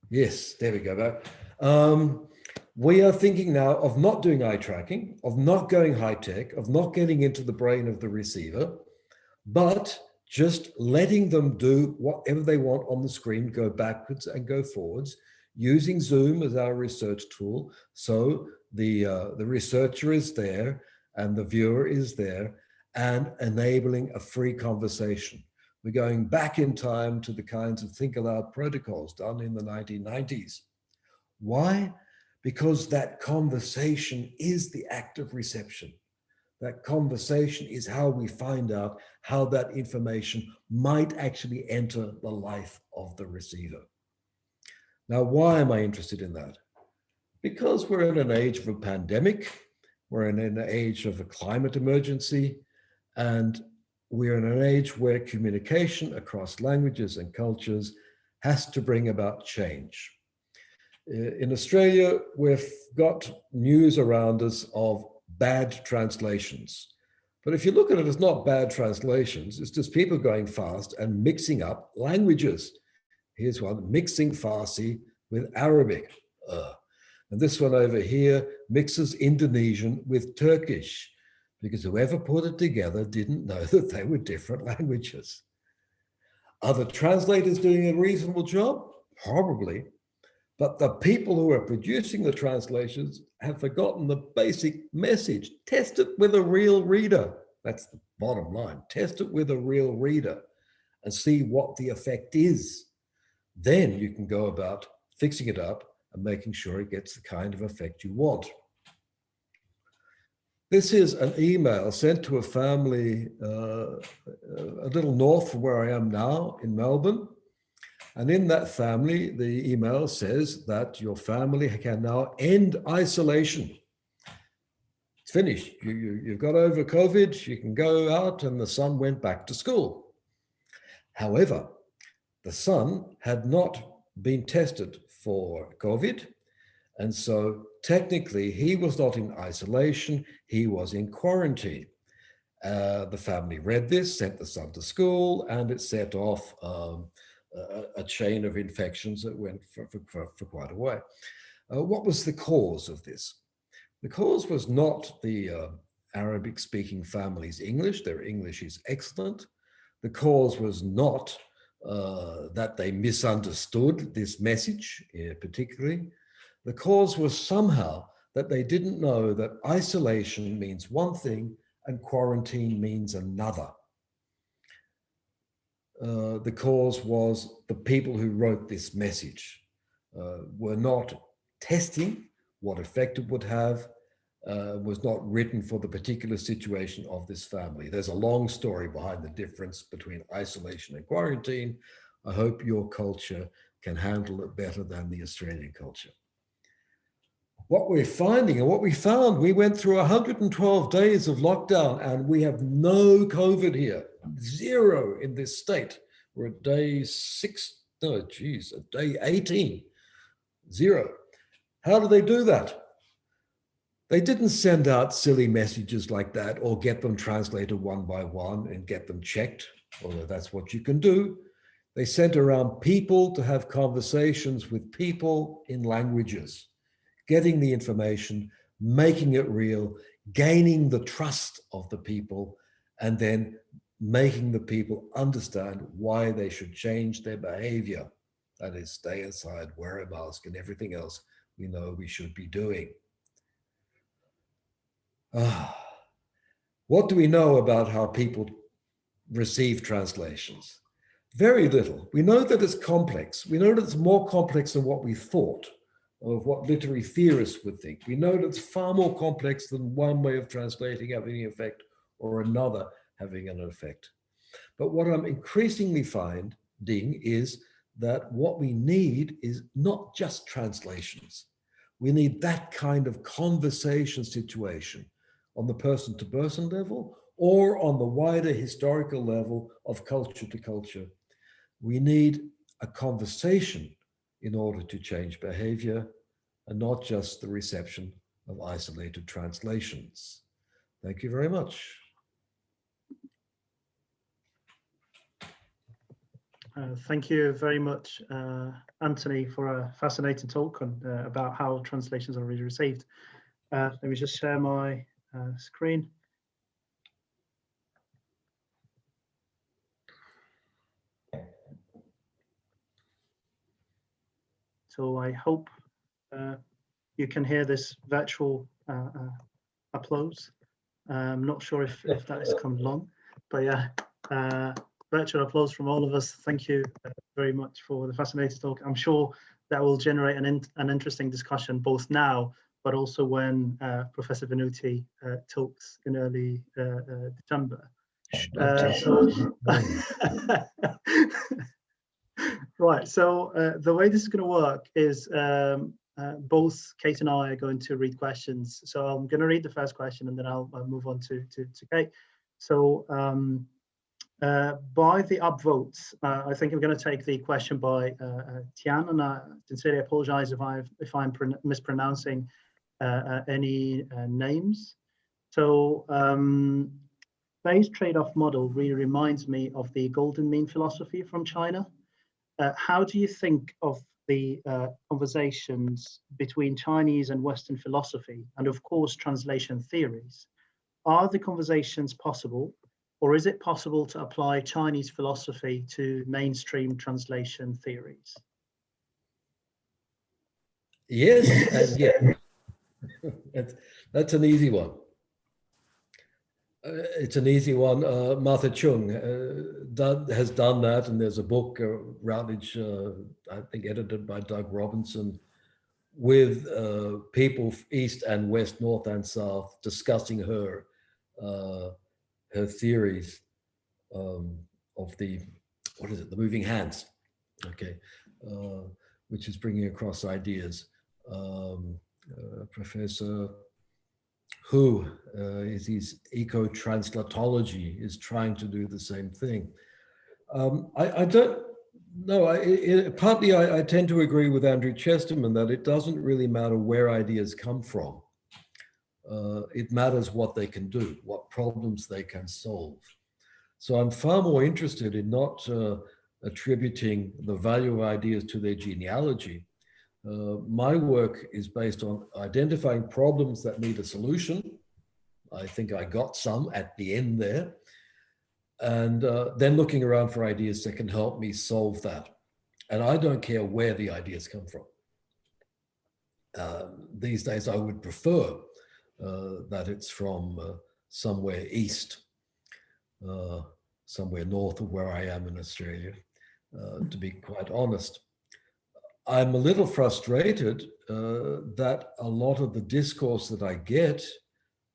Yes, there we go back. We are thinking now of not doing eye tracking, of not going high tech, of not getting into the brain of the receiver, but just letting them do whatever they want on the screen, go backwards and go forwards, using Zoom as our research tool. So the researcher is there and the viewer is there, and enabling a free conversation. We're going back in time to the kinds of think aloud protocols done in the 1990s. Why? Because that conversation is the act of reception. That conversation is how we find out how that information might actually enter the life of the receiver. Now, why am I interested in that? Because we're in an age of a pandemic, we're in an age of a climate emergency, and we're in an age where communication across languages and cultures has to bring about change. In Australia, we've got news around us of bad translations. But if you look at it, it's not bad translations, it's just people going fast and mixing up languages. Here's one, mixing Farsi with Arabic. And this one over here mixes Indonesian with Turkish, because whoever put it together didn't know that they were different languages. Are the translators doing a reasonable job? Probably. But the people who are producing the translations have forgotten the basic message. Test it with a real reader. That's the bottom line. Test it with a real reader and see what the effect is. Then you can go about fixing it up and making sure it gets the kind of effect you want. This is an email sent to a family a little north from where I am now in Melbourne. And in that family, the email says that your family can now end isolation. It's finished. You've got over COVID, you can go out, and the son went back to school. However, the son had not been tested for COVID. And so technically he was not in isolation, he was in quarantine. The family read this, sent the son to school, and it set off a chain of infections that went for quite a way. What was the cause of this? The cause was not the Arabic-speaking family's English. Their English is excellent. The cause was not that they misunderstood this message, particularly. The cause was somehow that they didn't know that isolation means one thing and quarantine means another. The cause was the people who wrote this message were not testing what effect it would have, was not written for the particular situation of this family. There's a long story behind the difference between isolation and quarantine. I hope your culture can handle it better than the Australian culture. What we're finding and what we found, we went through 112 days of lockdown and we have no COVID here, 0 in this state. We're at day 18, 0. How do they do that? They didn't send out silly messages like that or get them translated one by one and get them checked, although that's what you can do. They sent around people to have conversations with people in languages, getting the information, making it real, gaining the trust of the people, and then making the people understand why they should change their behavior. That is, stay inside, wear a mask, and everything else we know we should be doing. What do we know about how people receive translations? Very little. We know that it's complex. We know that it's more complex than what we thought, of what literary theorists would think. We know that it's far more complex than one way of translating having an effect or another having an effect. But what I'm increasingly finding is that what we need is not just translations. We need that kind of conversation situation on the person-to-person level or on the wider historical level of culture to culture. We need a conversation in order to change behavior and not just the reception of isolated translations. Thank you very much. Thank you very much, Anthony, for a fascinating talk on, about how translations are really received. Let me just share my screen. So I hope you can hear this virtual applause. I'm not sure if that has come along, but yeah, virtual applause from all of us. Thank you very much for the fascinating talk. I'm sure that will generate an interesting discussion both now, but also when Professor Venuti talks in early December. Right, so the way this is going to work is both Kate and I are going to read questions. So I'm going to read the first question and then I'll move on to Kate. So by the upvotes, I think I'm going to take the question by Tian, and I sincerely apologize if I'm mispronouncing any names. So Bayes trade-off model really reminds me of the golden mean philosophy from China. How do you think of the conversations between Chinese and Western philosophy, and of course translation theories? Are the conversations possible, or is it possible to apply Chinese philosophy to mainstream translation theories? Yes, and yes. That's an easy one. It's an easy one. Martha Chung has done that, and there's a book, Routledge, I think edited by Doug Robinson, with people east and west, north and south, discussing her theories of the, what is it, the moving hands, okay, which is bringing across ideas. Professor who is his eco-translatology is trying to do the same thing. I don't know, partly I tend to agree with Andrew Chesterman that it doesn't really matter where ideas come from. It matters what they can do, what problems they can solve. So I'm far more interested in not attributing the value of ideas to their genealogy. My work is based on identifying problems that need a solution. I think I got some at the end there. And then looking around for ideas that can help me solve that. And I don't care where the ideas come from. These days, I would prefer that it's from somewhere east, somewhere north of where I am in Australia, to be quite honest. I'm a little frustrated that a lot of the discourse that I get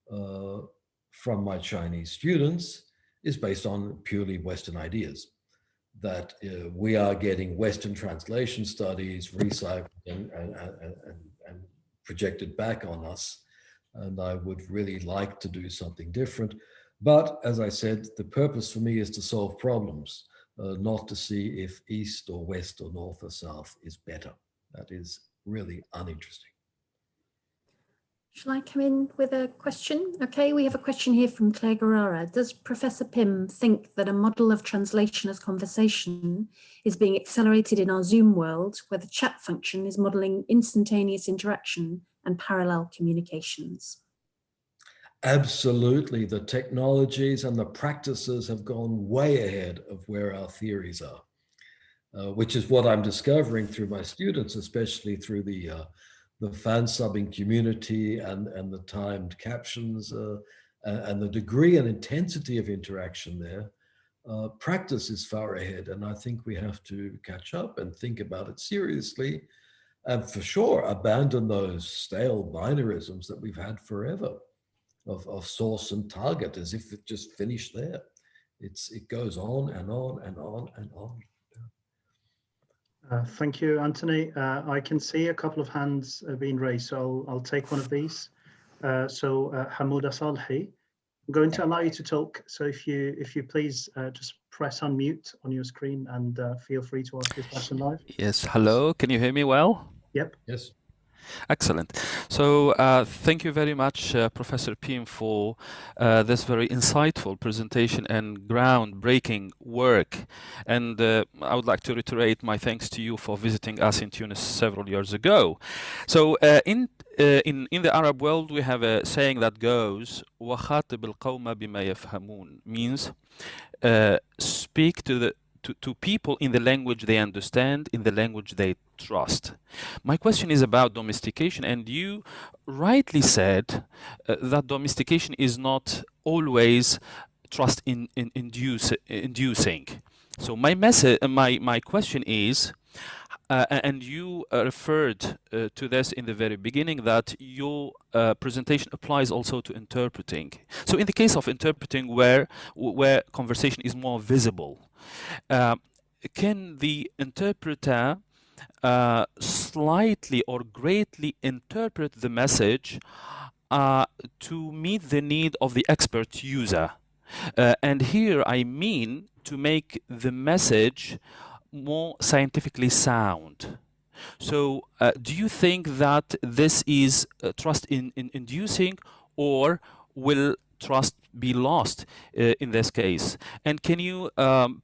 from my Chinese students is based on purely Western ideas, that we are getting Western translation studies recycled and projected back on us. And I would really like to do something different. But as I said, the purpose for me is to solve problems. Not to see if east or west or north or south is better. That is really uninteresting. Shall I come in with a question? Okay, we have a question here from Claire Guerrara. Does Professor Pym think that a model of translation as conversation is being accelerated in our Zoom world, where the chat function is modeling instantaneous interaction and parallel communications? Absolutely. The technologies and the practices have gone way ahead of where our theories are, which is what I'm discovering through my students, especially through the fan subbing community and the timed captions and the degree and intensity of interaction there. Practice is far ahead, and I think we have to catch up and think about it seriously, and for sure abandon those stale binarisms that we've had forever of source and target, as if it just finished there. It goes on and on and on and on. Thank you, Anthony. I can see a couple of hands being raised, so I'll take one of these. Hamouda Salhi, I'm going to allow you to talk. So if you please just press unmute on your screen and feel free to ask your question live. Yes, hello. Can you hear me well? Yep. Yes. Excellent. So thank you very much, Professor Pym, for this very insightful presentation and groundbreaking work. And I would like to reiterate my thanks to you for visiting us in Tunis several years ago. So in the Arab world, we have a saying that goes, وَخَاطِبِ الْقَوْمَ بِمَا يَفْهَمُونَ, means speak to people in the language they understand, in the language they trust. My question is about domestication, and you rightly said that domestication is not always trust inducing. So my question is, and you referred to this in the very beginning, that your presentation applies also to interpreting. So in the case of interpreting, where conversation is more visible, can the interpreter slightly or greatly interpret the message to meet the need of the expert user? And here I mean to make the message more scientifically sound. So do you think that this is trust inducing, or will trust be lost in this case? And can you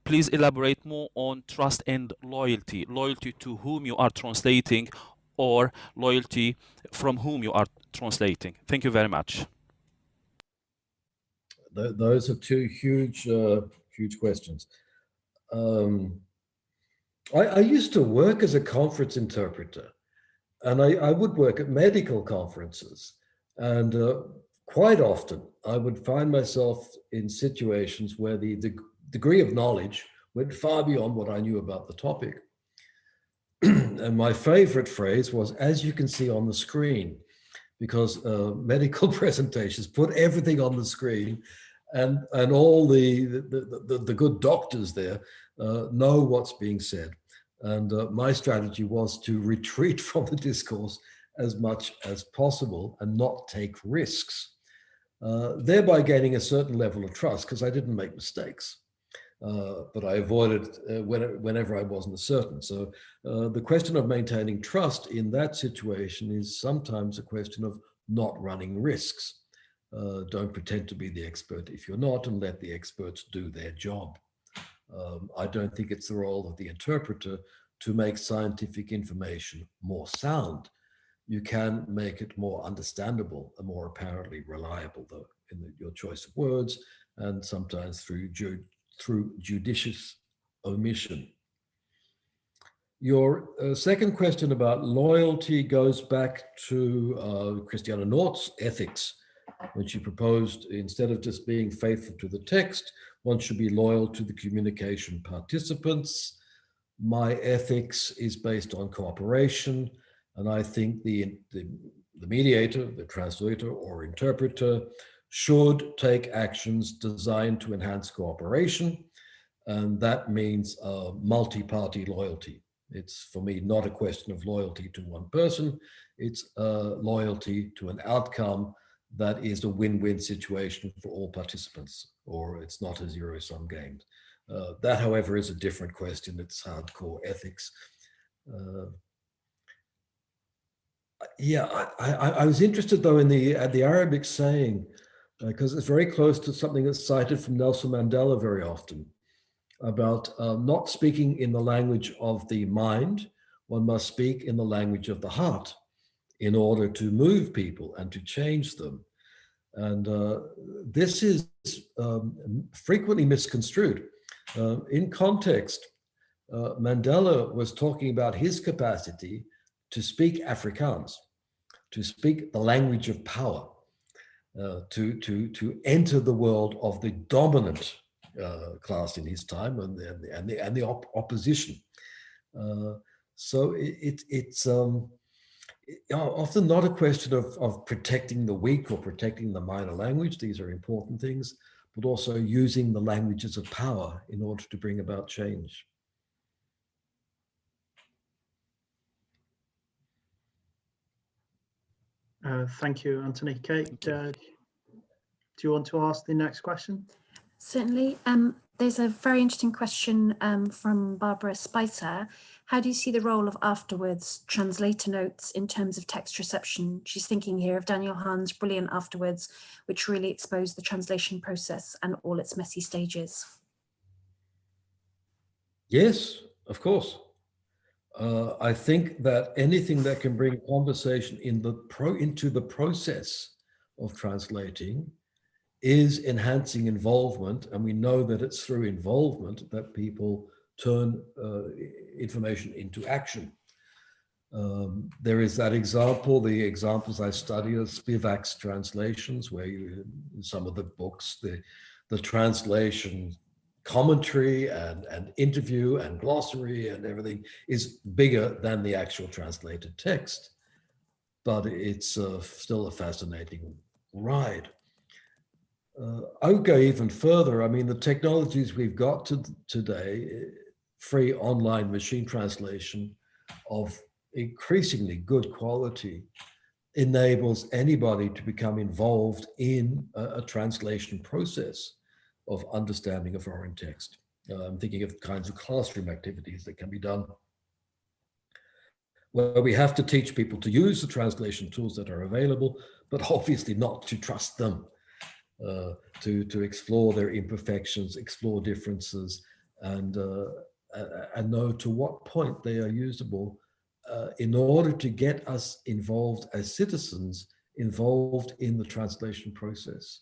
please elaborate more on trust and loyalty? Loyalty to whom you are translating, or loyalty from whom you are translating? Thank you very much. Those are two huge questions. I used to work as a conference interpreter, And I would work at medical conferences, and quite often I would find myself in situations where the degree of knowledge went far beyond what I knew about the topic. And my favorite phrase was, "as you can see on the screen," because medical presentations put everything on the screen, and all the good doctors there know what's being said. And my strategy was to retreat from the discourse as much as possible and not take risks, thereby gaining a certain level of trust, because I didn't make mistakes. But I avoided whenever I wasn't certain. So the question of maintaining trust in that situation is sometimes a question of not running risks. Don't pretend to be the expert if you're not, and let the experts do their job. I don't think it's the role of the interpreter to make scientific information more sound. You can make it more understandable and more apparently reliable, though, in your choice of words, and sometimes through judicious omission. Your second question about loyalty goes back to Christiane Nord's ethics, when she proposed, instead of just being faithful to the text, one should be loyal to the communication participants. My ethics is based on cooperation, and I think the mediator, the translator or interpreter, should take actions designed to enhance cooperation, and that means multi-party loyalty. It's, for me, not a question of loyalty to one person, it's loyalty to an outcome that is a win-win situation for all participants, or it's not a zero-sum game. That, however, is a different question. It's hardcore ethics. Yeah, I was interested, though, in the Arabic saying, because it's very close to something that's cited from Nelson Mandela very often, about not speaking in the language of the mind. One must speak in the language of the heart in order to move people and to change them. And this is frequently misconstrued. In context, Mandela was talking about his capacity to speak Afrikaans, to speak the language of power, to enter the world of the dominant class in his time and the opposition. So it's often not a question of protecting the weak or protecting the minor language. These are important things, but also using the languages of power in order to bring about change. Thank you, Anthony. Kate, do you want to ask the next question? Certainly. There's a very interesting question from Barbara Spicer. How do you see the role of afterwards translator notes in terms of text reception? She's thinking here of Daniel Hahn's brilliant afterwards, which really exposed the translation process and all its messy stages. Yes, of course. I think that anything that can bring conversation into the process of translating is enhancing involvement, and we know that it's through involvement that people turn information into action. There is that example, the examples I study of Spivak's translations, where in some of the books, the translation commentary and interview and glossary and everything is bigger than the actual translated text, but it's still a fascinating ride. I would go even further. I mean, the technologies we've got today, free online machine translation of increasingly good quality, enables anybody to become involved in a translation process of understanding a foreign text. I'm thinking of kinds of classroom activities that can be done, where we have to teach people to use the translation tools that are available, but obviously not to trust them. To explore their imperfections, explore differences, and know to what point they are usable in order to get us involved as citizens, involved in the translation process.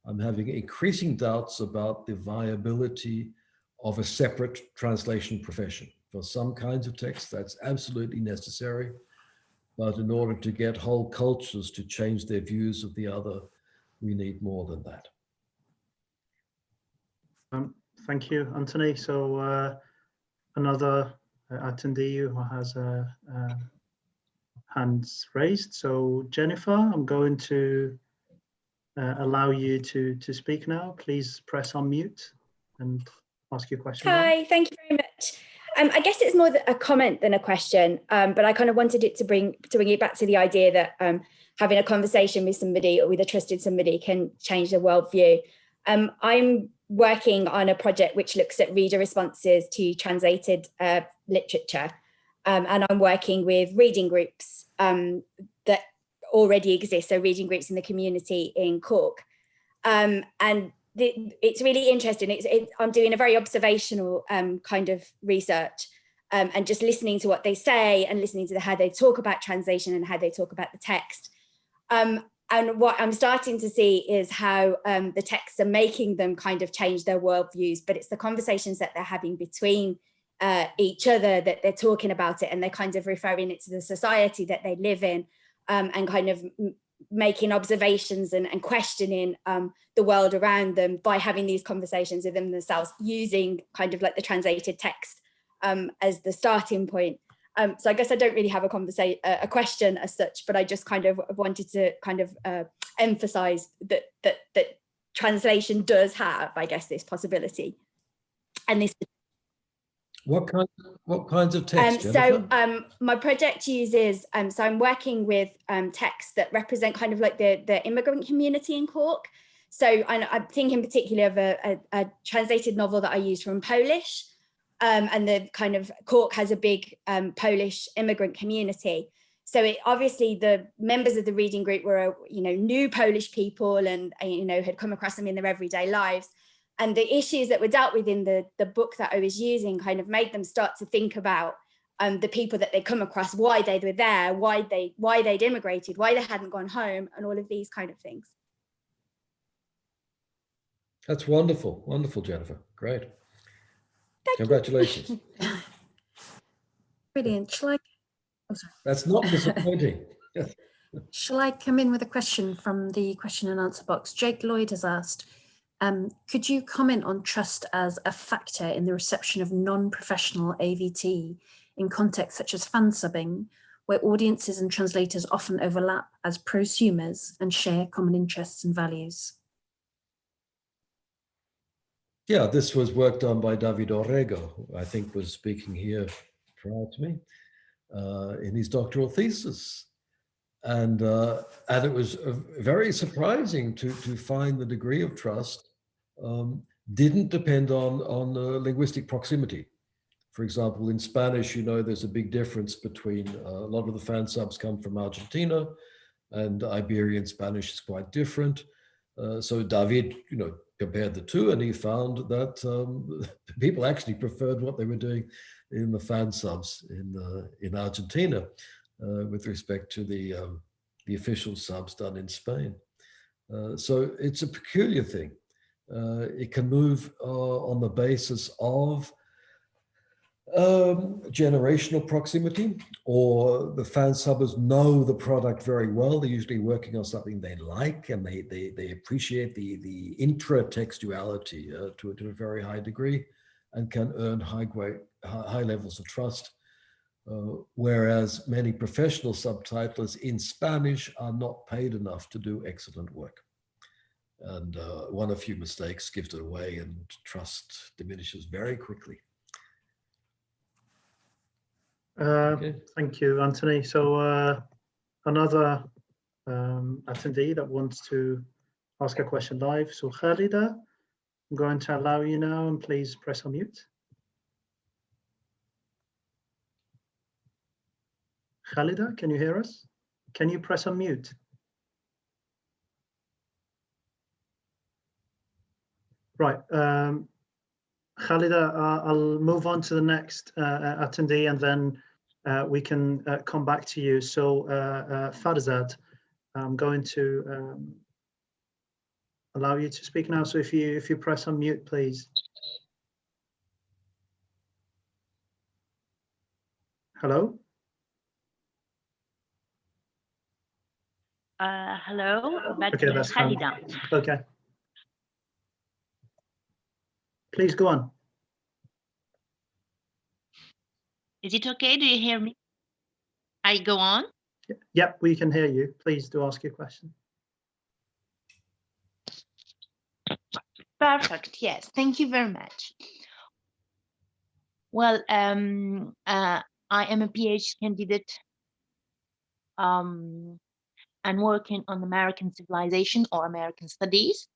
I'm having increasing doubts about the viability of a separate translation profession. For some kinds of text, that's absolutely necessary. But in order to get whole cultures to change their views of the other, we need more than that. Thank you, Anthony. So another attendee who has hands raised. So Jennifer, I'm going to allow you to speak now. Please press unmute and ask your question. Hi, thank you very much. I guess it's more a comment than a question, but I kind of wanted it to bring it back to the idea that having a conversation with somebody or with a trusted somebody can change the worldview. I'm working on a project which looks at reader responses to translated literature, and I'm working with reading groups that already exist, so reading groups in the community in Cork, and it's really interesting. I'm doing a very observational kind of research and just listening to what they say and listening to how they talk about translation and how they talk about the text. And what I'm starting to see is how the texts are making them kind of change their worldviews, but it's the conversations that they're having between each other that they're talking about it, and they're kind of referring it to the society that they live in, and kind of making observations and questioning the world around them by having these conversations with them themselves, using kind of like the translated text as the starting point. So I guess I don't really have a question as such, but I just kind of wanted to kind of emphasize that translation does have, I guess, this possibility. And this. What kinds of text? So my project uses, so I'm working with texts that represent kind of like the immigrant community in Cork. So I'm thinking particularly of a translated novel that I used from Polish, and the kind of Cork has a big Polish immigrant community. So obviously the members of the reading group were, new Polish people and, had come across them in their everyday lives. And the issues that were dealt with in the book that I was using kind of made them start to think about the people that they'd come across, why they were there, why they'd immigrated, why they hadn't gone home, and all of these kind of things. That's wonderful. Wonderful, Jennifer. Great. Thank Congratulations. You. Brilliant. Shall I? Oh, sorry. That's not disappointing. Shall I come in with a question from the question and answer box? Jake Lloyd has asked, could you comment on trust as a factor in the reception of non-professional AVT in contexts such as fan subbing, where audiences and translators often overlap as prosumers and share common interests and values? Yeah, this was work done by David Orrego, who I think was speaking here prior to me, in his doctoral thesis. And it was very surprising to find the degree of trust didn't depend on linguistic proximity. For example, in Spanish, there's a big difference between a lot of the fan subs come from Argentina, and Iberian Spanish is quite different. So David, compared the two, and he found that people actually preferred what they were doing in the fan subs in Argentina with respect to the official subs done in Spain. So it's a peculiar thing. It can move on the basis of generational proximity, or the fan subbers know the product very well. They're usually working on something they like, and they appreciate the intra-textuality to a very high degree, and can earn high levels of trust. Whereas many professional subtitlers in Spanish are not paid enough to do excellent work. And one or few mistakes gives it away, and trust diminishes very quickly. Okay. Thank you, Anthony. So another attendee that wants to ask a question live. So Khalida, I'm going to allow you now, and please press unmute. Khalida, can you hear us? Can you press unmute? Right. Khalida, I'll move on to the next attendee, and then we can come back to you. So Farzad, I'm going to allow you to speak now. So if you press unmute, please. Hello? Hello, but Okay, that's fine. Okay. Please go on. Is it okay? Do you hear me? I go on? Yep, we can hear you. Please do ask your question. Perfect. Yes, thank you very much. Well, I am a PhD candidate and working on American civilization or American studies.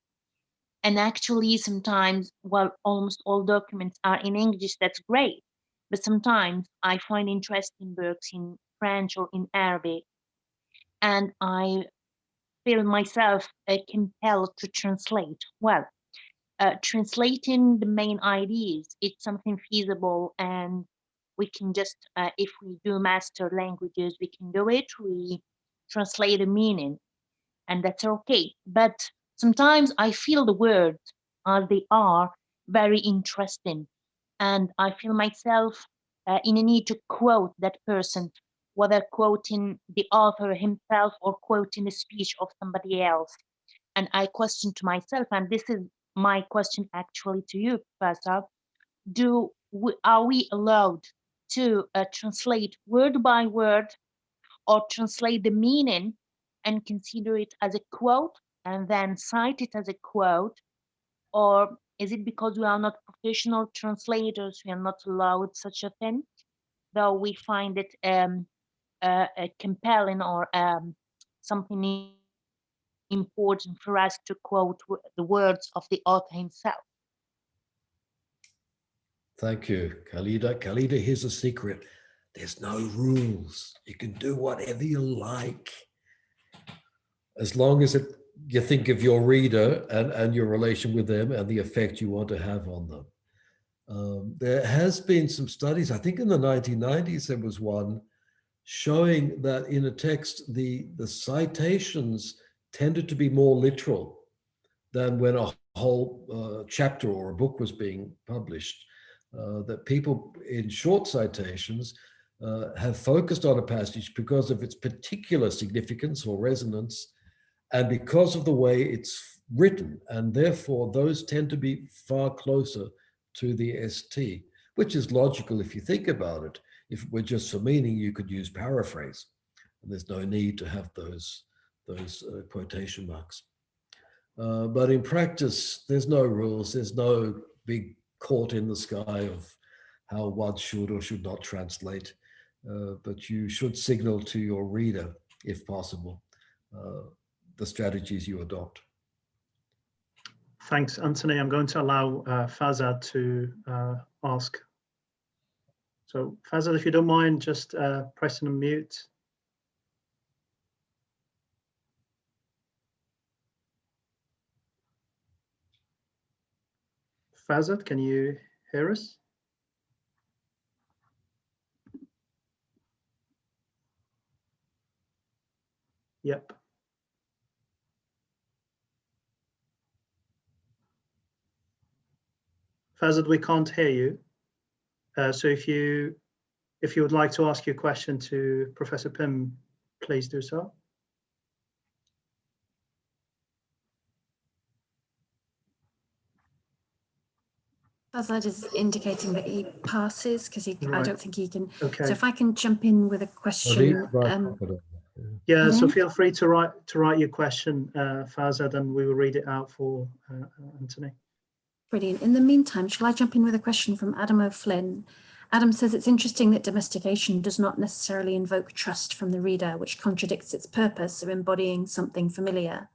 And actually, sometimes, well, almost all documents are in English. That's great. But sometimes I find interesting books in French or in Arabic, and I feel myself compelled to translate. Well, translating the main ideas, it's something feasible, and we can just, if we do master languages, we can do it. We translate the meaning, and that's okay. But sometimes I feel the words as they are very interesting, and I feel myself in a need to quote that person, whether quoting the author himself or quoting a speech of somebody else. And I question to myself, and this is my question actually to you, Professor, are we allowed to translate word by word or translate the meaning and consider it as a quote and then cite it as a quote? Or is it because we are not professional translators, we are not allowed such a thing, though we find it compelling or something important for us to quote the words of the author himself? Thank you, Khalida. Khalida, here's a secret. There's no rules. You can do whatever you like, as long as you think of your reader and your relation with them and the effect you want to have on them. There has been some studies, I think in the 1990s, there was one showing that in a text, the citations tended to be more literal than when a whole chapter or a book was being published. That people in short citations have focused on a passage because of its particular significance or resonance, and because of the way it's written, and therefore those tend to be far closer to the ST, which is logical if you think about it. If it were just for meaning, you could use paraphrase, and there's no need to have those quotation marks. But in practice, there's no rules. There's no big court in the sky of how one should or should not translate. But you should signal to your reader, if possible, the strategies you adopt. Thanks, Anthony. I'm going to allow Fazad to ask. So Fazad, if you don't mind, just pressing unmute. Fazad, can you hear us? Yep. Fazad, we can't hear you. So if you would like to ask your question to Professor Pym, please do so. Fazad is indicating that he passes because Right. I don't think he can. Okay. So if I can jump in with a question. Yeah, so feel free to write your question, Fazad, and we will read it out for Anthony. Brilliant. In the meantime, shall I jump in with a question from Adam O'Flynn? Adam says it's interesting that domestication does not necessarily invoke trust from the reader, which contradicts its purpose of embodying something familiar.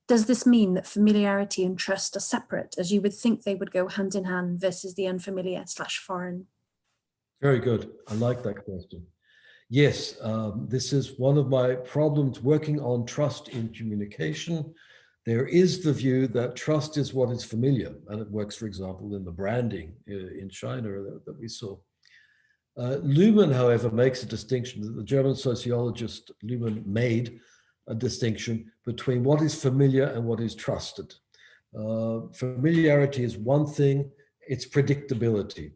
Does this mean that familiarity and trust are separate, as you would think they would go hand in hand versus the unfamiliar/foreign? Very good. I like that question. Yes, this is one of my problems working on trust in communication. There is the view that trust is what is familiar, and it works, for example, in the branding in China that we saw. Luhmann, however, makes a distinction. The German sociologist Luhmann made a distinction between what is familiar and what is trusted. Familiarity is one thing, it's predictability.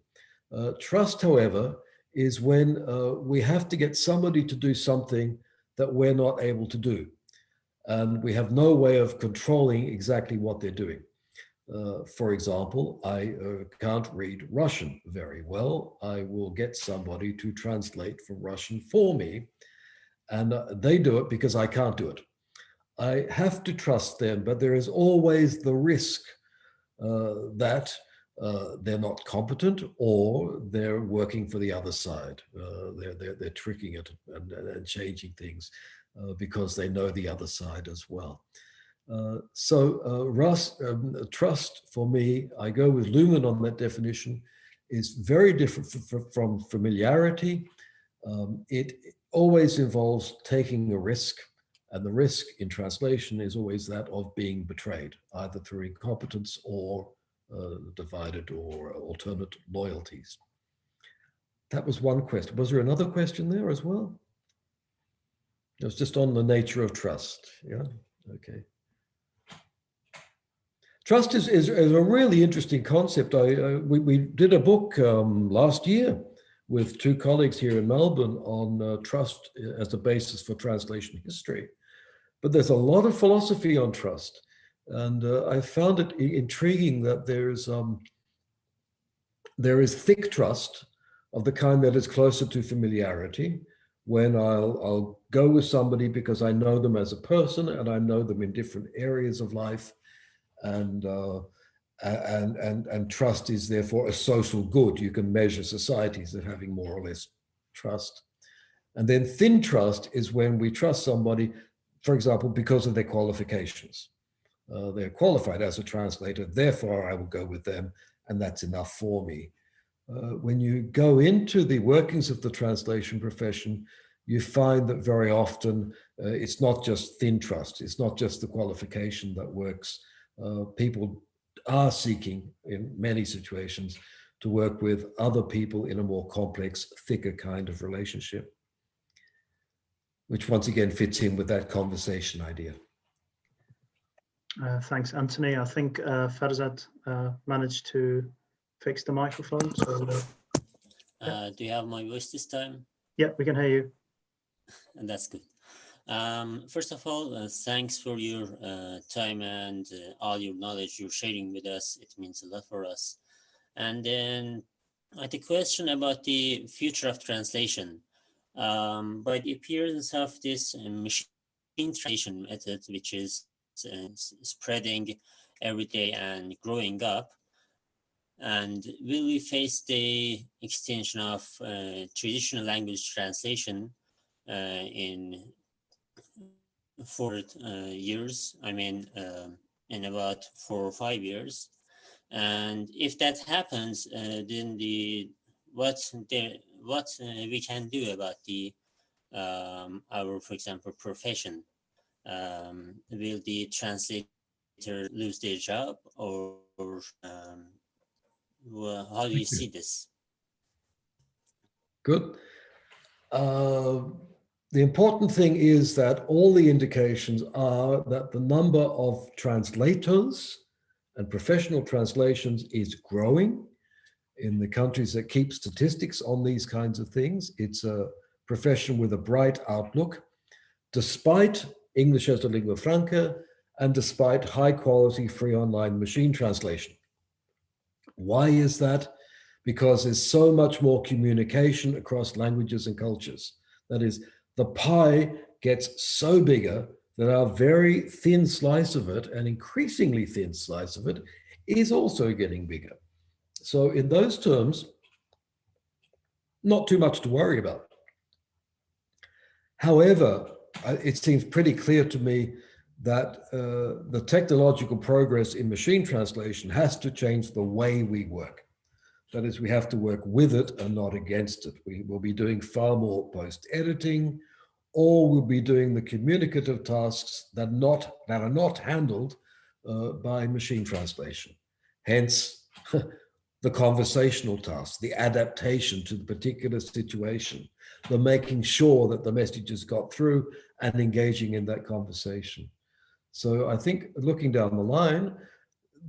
Trust, however, is when we have to get somebody to do something that we're not able to do. and we have no way of controlling exactly what they're doing. For example, I can't read Russian very well. I will get somebody to translate from Russian for me, and they do it because I can't do it. I have to trust them, but there is always the risk that they're not competent, or they're working for the other side. They're tricking it and changing things because they know the other side as well. Trust for me, I go with Luhmann on that definition, is very different from familiarity. It always involves taking a risk, and the risk in translation is always that of being betrayed, either through incompetence or divided or alternate loyalties. That was one question. Was there another question there as well? It was just on the nature of trust. Yeah, okay. Trust is a really interesting concept. We did a book last year with two colleagues here in Melbourne on trust as the basis for translation history. But there's a lot of philosophy on trust. And I found it intriguing that there is thick trust of the kind that is closer to familiarity, when I'll go with somebody because I know them as a person and I know them in different areas of life. And trust is therefore a social good. You can measure societies as having more or less trust. And then thin trust is when we trust somebody, for example, because of their qualifications. They're qualified as a translator, therefore I will go with them, and that's enough for me. When you go into the workings of the translation profession, you find that very often it's not just thin trust, it's not just the qualification that works. People are seeking, in many situations, to work with other people in a more complex, thicker kind of relationship, which once again fits in with that conversation idea. Thanks, Anthony. I think Farzad managed to fix the microphone. So, do you have my voice this time? Yeah, we can hear you. And that's good. First of all, thanks for your time and all your knowledge you're sharing with us. It means a lot for us. And then I had a question about the future of translation. By the appearance of this machine translation method, which is spreading every day and growing up, and will we face the extension of traditional language translation in 4 years? I mean, in about 4 or 5 years. And if that happens, then what we can do about the our, for example, profession? Will the translator lose their job, or well, how do you see this? Good. The important thing is that all the indications are that the number of translators and professional translations is growing in the countries that keep statistics on these kinds of things. It's a profession with a bright outlook, despite English as a lingua franca and despite high quality free online machine translation. Why is that? Because there's so much more communication across languages and cultures. That is, the pie gets so bigger that our very thin slice of it, an increasingly thin slice of it, is also getting bigger. So in those terms, not too much to worry about. However, it seems pretty clear to me that the technological progress in machine translation has to change the way we work. That is, we have to work with it and not against it. We will be doing far more post-editing, or we'll be doing the communicative tasks that are not handled by machine translation. Hence, the conversational tasks, the adaptation to the particular situation, the making sure that the messages got through and engaging in that conversation. So I think looking down the line,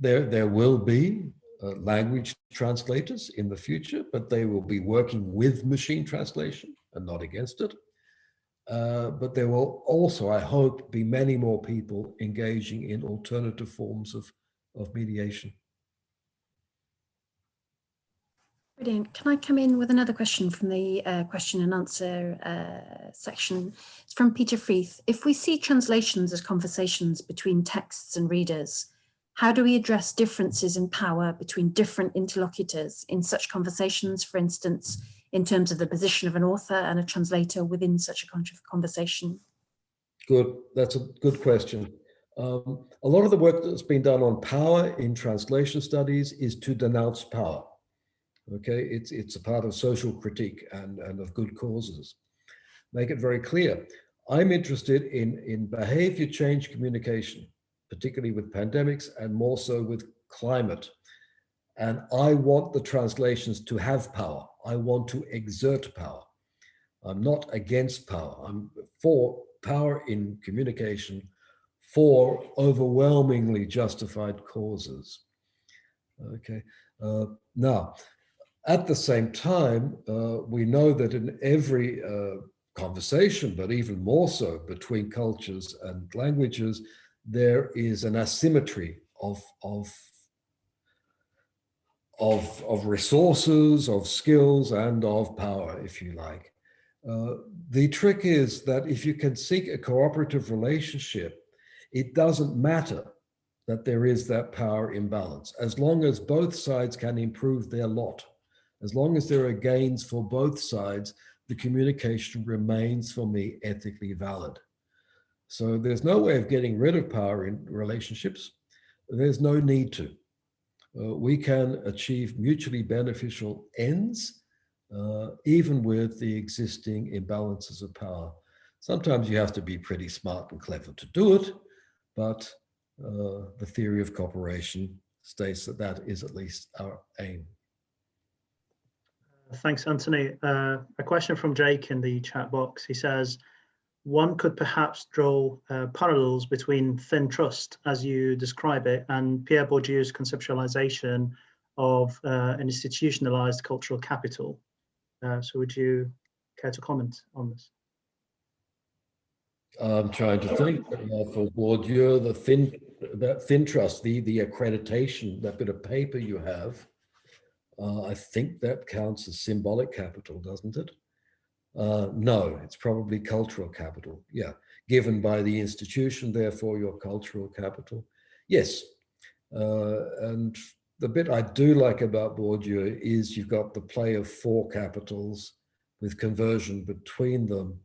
there will be language translators in the future, but they will be working with machine translation and not against it. but there will also, I hope, be many more people engaging in alternative forms of mediation. Brilliant. Can I come in with another question from the question and answer section? It's from Peter Freeth. If we see translations as conversations between texts and readers, how do we address differences in power between different interlocutors in such conversations, for instance, in terms of the position of an author and a translator within such a conversation? Good, that's a good question. A lot of the work that's been done on power in translation studies is to denounce power. Okay, it's a part of social critique and of good causes. Make it very clear. I'm interested in behavior change communication, particularly with pandemics and more so with climate. And I want the translations to have power. I want to exert power. I'm not against power. I'm for power in communication for overwhelmingly justified causes. Okay, now, at the same time, we know that in every conversation, but even more so between cultures and languages, there is an asymmetry of resources, of skills, and of power, if you like. The trick is that if you can seek a cooperative relationship, it doesn't matter that there is that power imbalance, as long as both sides can improve their lot. As long as there are gains for both sides, the communication remains, for me, ethically valid. So there's no way of getting rid of power in relationships. There's no need to. We can achieve mutually beneficial ends, even with the existing imbalances of power. Sometimes you have to be pretty smart and clever to do it, but the theory of cooperation states that that is at least our aim. Thanks, Anthony. A question from Jake in the chat box. He says, one could perhaps draw parallels between thin trust, as you describe it, and Pierre Bourdieu's conceptualization of an institutionalized cultural capital. So would you care to comment on this? I'm trying to think. For Bourdieu, that thin trust, the accreditation, that bit of paper you have, I think that counts as symbolic capital, doesn't it? No, it's probably cultural capital. Yeah, given by the institution, therefore your cultural capital. Yes, and the bit I do like about Bourdieu is you've got the play of four capitals with conversion between them.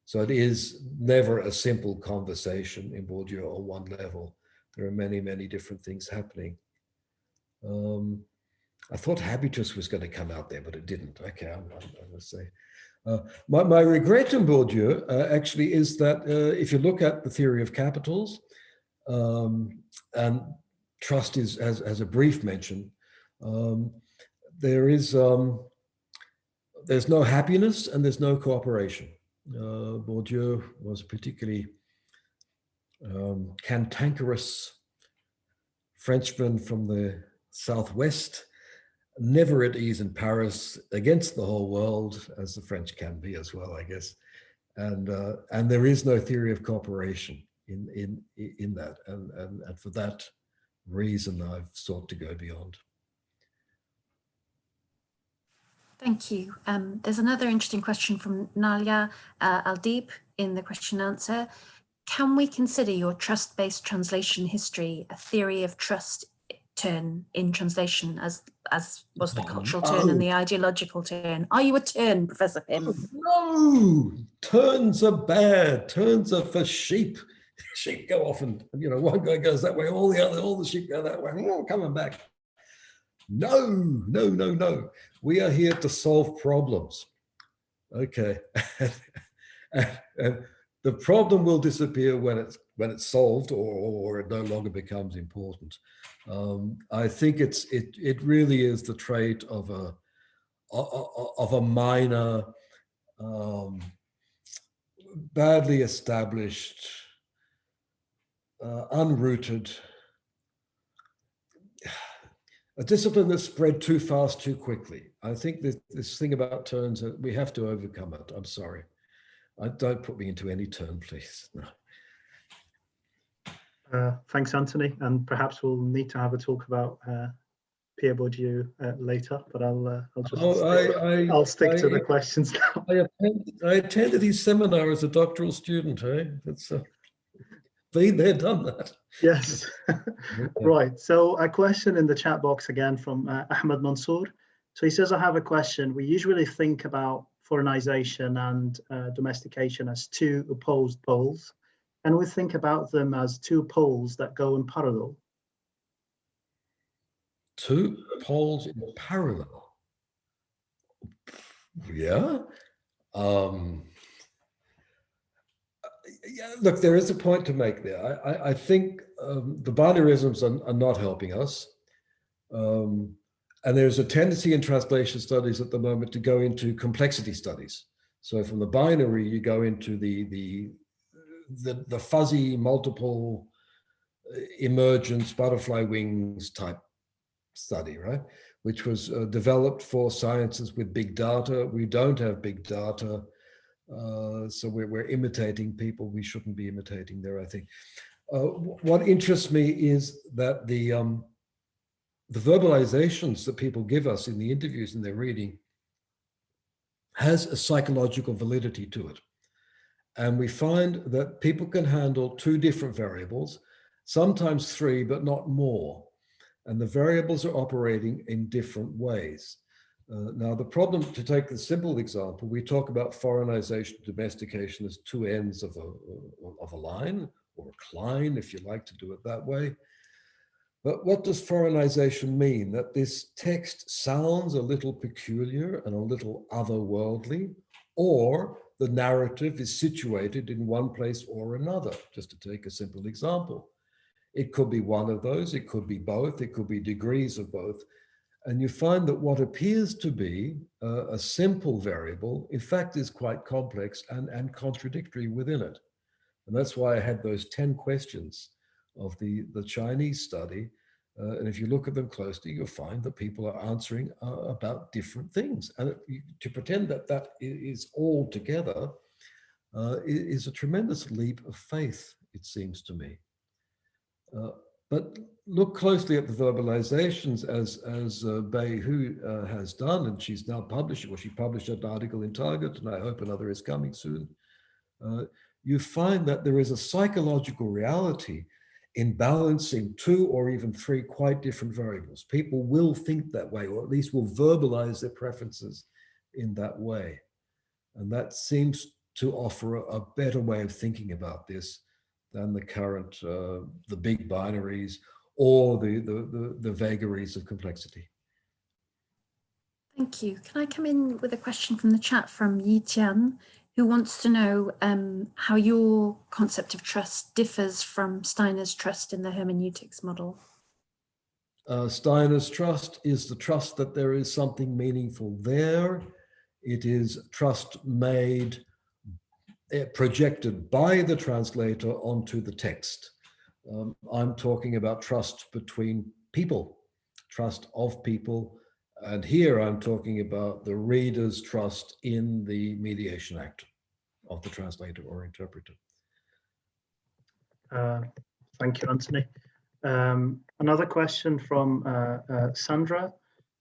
So it is never a simple conversation in Bourdieu on one level. There are many, many different things happening. I thought habitus was going to come out there, but it didn't. Okay, I'm going to say. My regret in Bourdieu actually is that if you look at the theory of capitals, and trust has a brief mention, there's no happiness and there's no cooperation. Bourdieu was a particularly cantankerous Frenchman from the Southwest, never at ease in Paris, against the whole world, as the French can be as well, I guess. And there is no theory of cooperation in that. And for that reason, I've sought to go beyond. Thank you. There's another interesting question from Nalia Aldib in the question and answer. Can we consider your trust-based translation history a theory of trust turn in translation, as was the cultural turn and the ideological turn? Are you a turn, Professor Pym? No, turns are bad. Turns are for sheep. Sheep go off and, one guy goes that way, all the sheep go that way, coming back. No. We are here to solve problems. Okay. And the problem will disappear when it's solved or it no longer becomes important. I think it really is the trait of a minor, badly established, unrooted, a discipline that's spread too fast, too quickly. I think this thing about turns, we have to overcome it. I'm sorry. Don't put me into any turn, please. No. Thanks, Anthony. And perhaps we'll need to have a talk about Pierre Bourdieu later, but I'll just I'll stick to the questions now. I attended his seminar as a doctoral student. That's been there, done that. Yes. Right. So a question in the chat box again from Ahmed Mansour. So he says, I have a question. We usually think about foreignization and domestication as two opposed poles, and we think about them as two poles that go in parallel. Two poles in parallel. Yeah. Yeah, look, there is a point to make there. I think the binarisms are not helping us. And there's a tendency in translation studies at the moment to go into complexity studies. So from the binary, you go into the fuzzy multiple emergence butterfly wings type study, right? Which was developed for sciences with big data. We don't have big data. So we're imitating people we shouldn't be imitating there, I think. What interests me is that the verbalizations that people give us in the interviews and their reading has a psychological validity to it. And we find that people can handle two different variables, sometimes three, but not more. And the variables are operating in different ways. Now, the problem, to take the simple example, we talk about foreignization, domestication as two ends of a line, or a cline, if you like to do it that way. But what does foreignization mean? That this text sounds a little peculiar and a little otherworldly, or the narrative is situated in one place or another, just to take a simple example. It could be one of those, it could be both, it could be degrees of both. And you find that what appears to be a simple variable, in fact, is quite complex and contradictory within it. And that's why I had those 10 questions of the Chinese study. And if you look at them closely, you'll find that people are answering about different things. And to pretend that that is all together is a tremendous leap of faith, it seems to me. But look closely at the verbalizations as Bei Hu has done, and she's now published, well, she published an article in Target, and I hope another is coming soon. You find that there is a psychological reality in balancing two or even three quite different variables. People will think that way, or at least will verbalize their preferences in that way. And that seems to offer a better way of thinking about this than the current, the big binaries or the vagaries of complexity. Thank you. Can I come in with a question from the chat from Yi Tian, who wants to know how your concept of trust differs from Steiner's trust in the hermeneutics model? Steiner's trust is the trust that there is something meaningful there. It is trust made, projected by the translator onto the text. I'm talking about trust between people, trust of people. And here I'm talking about the reader's trust in the mediation act of the translator or interpreter. Thank you, Anthony. Another question from Sandra.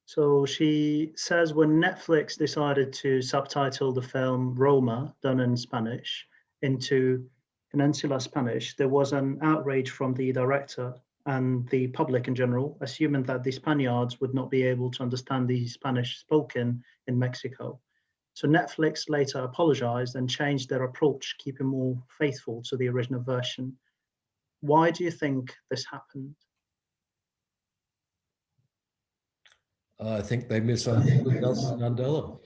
So she says, when Netflix decided to subtitle the film Roma, done in Spanish, into Peninsular Spanish, there was an outrage from the director and the public in general, assuming that the Spaniards would not be able to understand the Spanish spoken in Mexico. So Netflix later apologized and changed their approach, keeping more faithful to the original version. Why do you think this happened? I think they misunderstood Nelson Mandela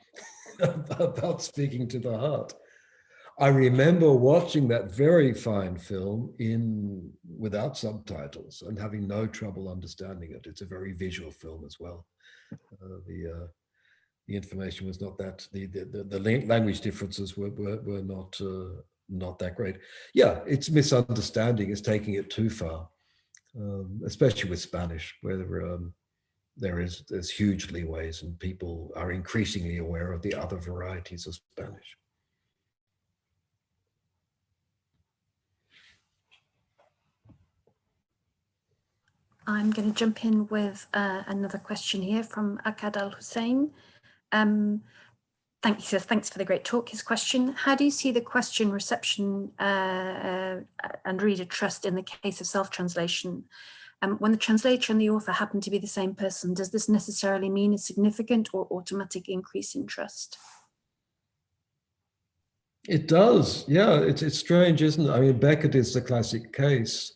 about speaking to the heart. I remember watching that very fine film without subtitles and having no trouble understanding it. It's a very visual film as well. The information was not that, the language differences were not that great. Yeah, it's misunderstanding, it's taking it too far, especially with Spanish, where there's huge leeways and people are increasingly aware of the other varieties of Spanish. I'm going to jump in with another question here from Akad Al-Hussein. He says, thanks for the great talk. His question, how do you see the question reception and reader trust in the case of self-translation? When the translator and the author happen to be the same person, does this necessarily mean a significant or automatic increase in trust? It does, yeah. It's strange, isn't it? I mean, Beckett is the classic case.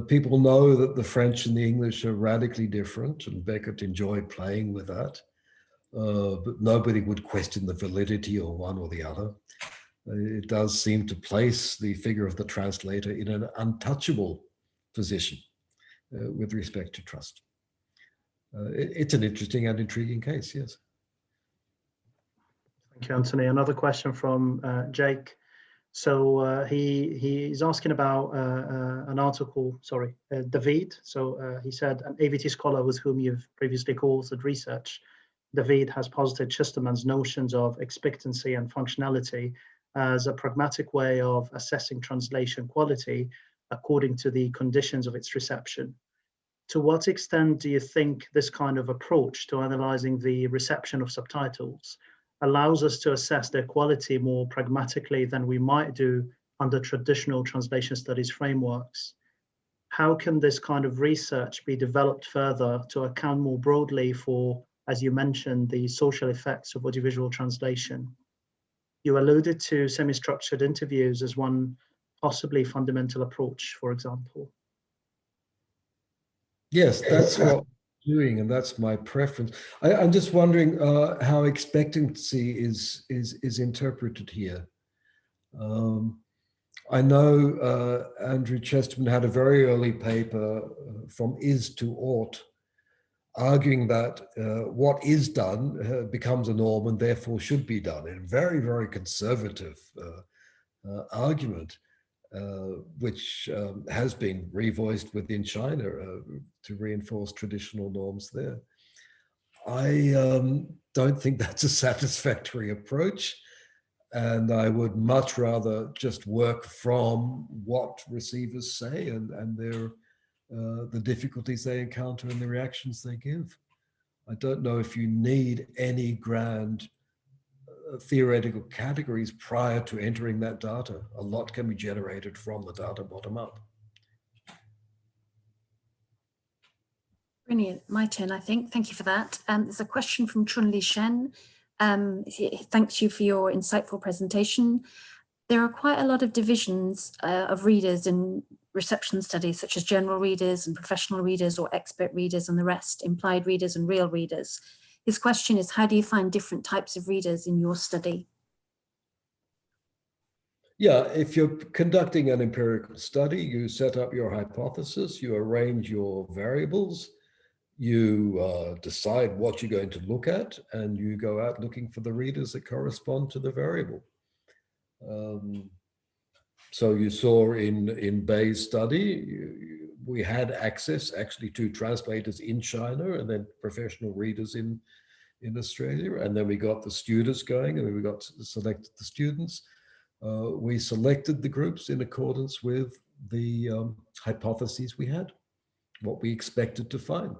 People know that the French and the English are radically different, and Beckett enjoyed playing with that. But nobody would question the validity of one or the other. It does seem to place the figure of the translator in an untouchable position with respect to trust. It's an interesting and intriguing case, yes. Thank you, Anthony. Another question from Jake. So he's asking about an article, David. So he said, an AVT scholar with whom you've previously co-authored research, David has posited Chesterman's notions of expectancy and functionality as a pragmatic way of assessing translation quality according to the conditions of its reception. To what extent do you think this kind of approach to analysing the reception of subtitles allows us to assess their quality more pragmatically than we might do under traditional translation studies frameworks? How can this kind of research be developed further to account more broadly for, as you mentioned, the social effects of audiovisual translation? You alluded to semi-structured interviews as one possibly fundamental approach, for example. Yes, that's what I'm doing, and that's my preference. I'm just wondering how expectancy is interpreted here. I know Andrew Chesterman had a very early paper from is to ought, arguing that what is done becomes a norm and therefore should be done, in a very, very conservative argument, which has been revoiced within China to reinforce traditional norms there. I don't think that's a satisfactory approach, and I would much rather just work from what receivers say and their the difficulties they encounter and the reactions they give. I don't know if you need any grand theoretical categories prior to entering that data. A lot can be generated from the data bottom up. Brilliant. My turn, I think. Thank you for that. There's a question from Chun-Li Shen. Thanks you for your insightful presentation. There are quite a lot of divisions of readers in reception studies, such as general readers and professional readers or expert readers and the rest, implied readers and real readers. His question is, how do you find different types of readers in your study? Yeah, if you're conducting an empirical study, you set up your hypothesis, you arrange your variables, you decide what you're going to look at, and you go out looking for the readers that correspond to the variable. So you saw in Bay's study, we had access actually to translators in China and then professional readers in Australia. And then we got the students going and then we got selected the students. We selected the groups in accordance with the hypotheses we had, what we expected to find.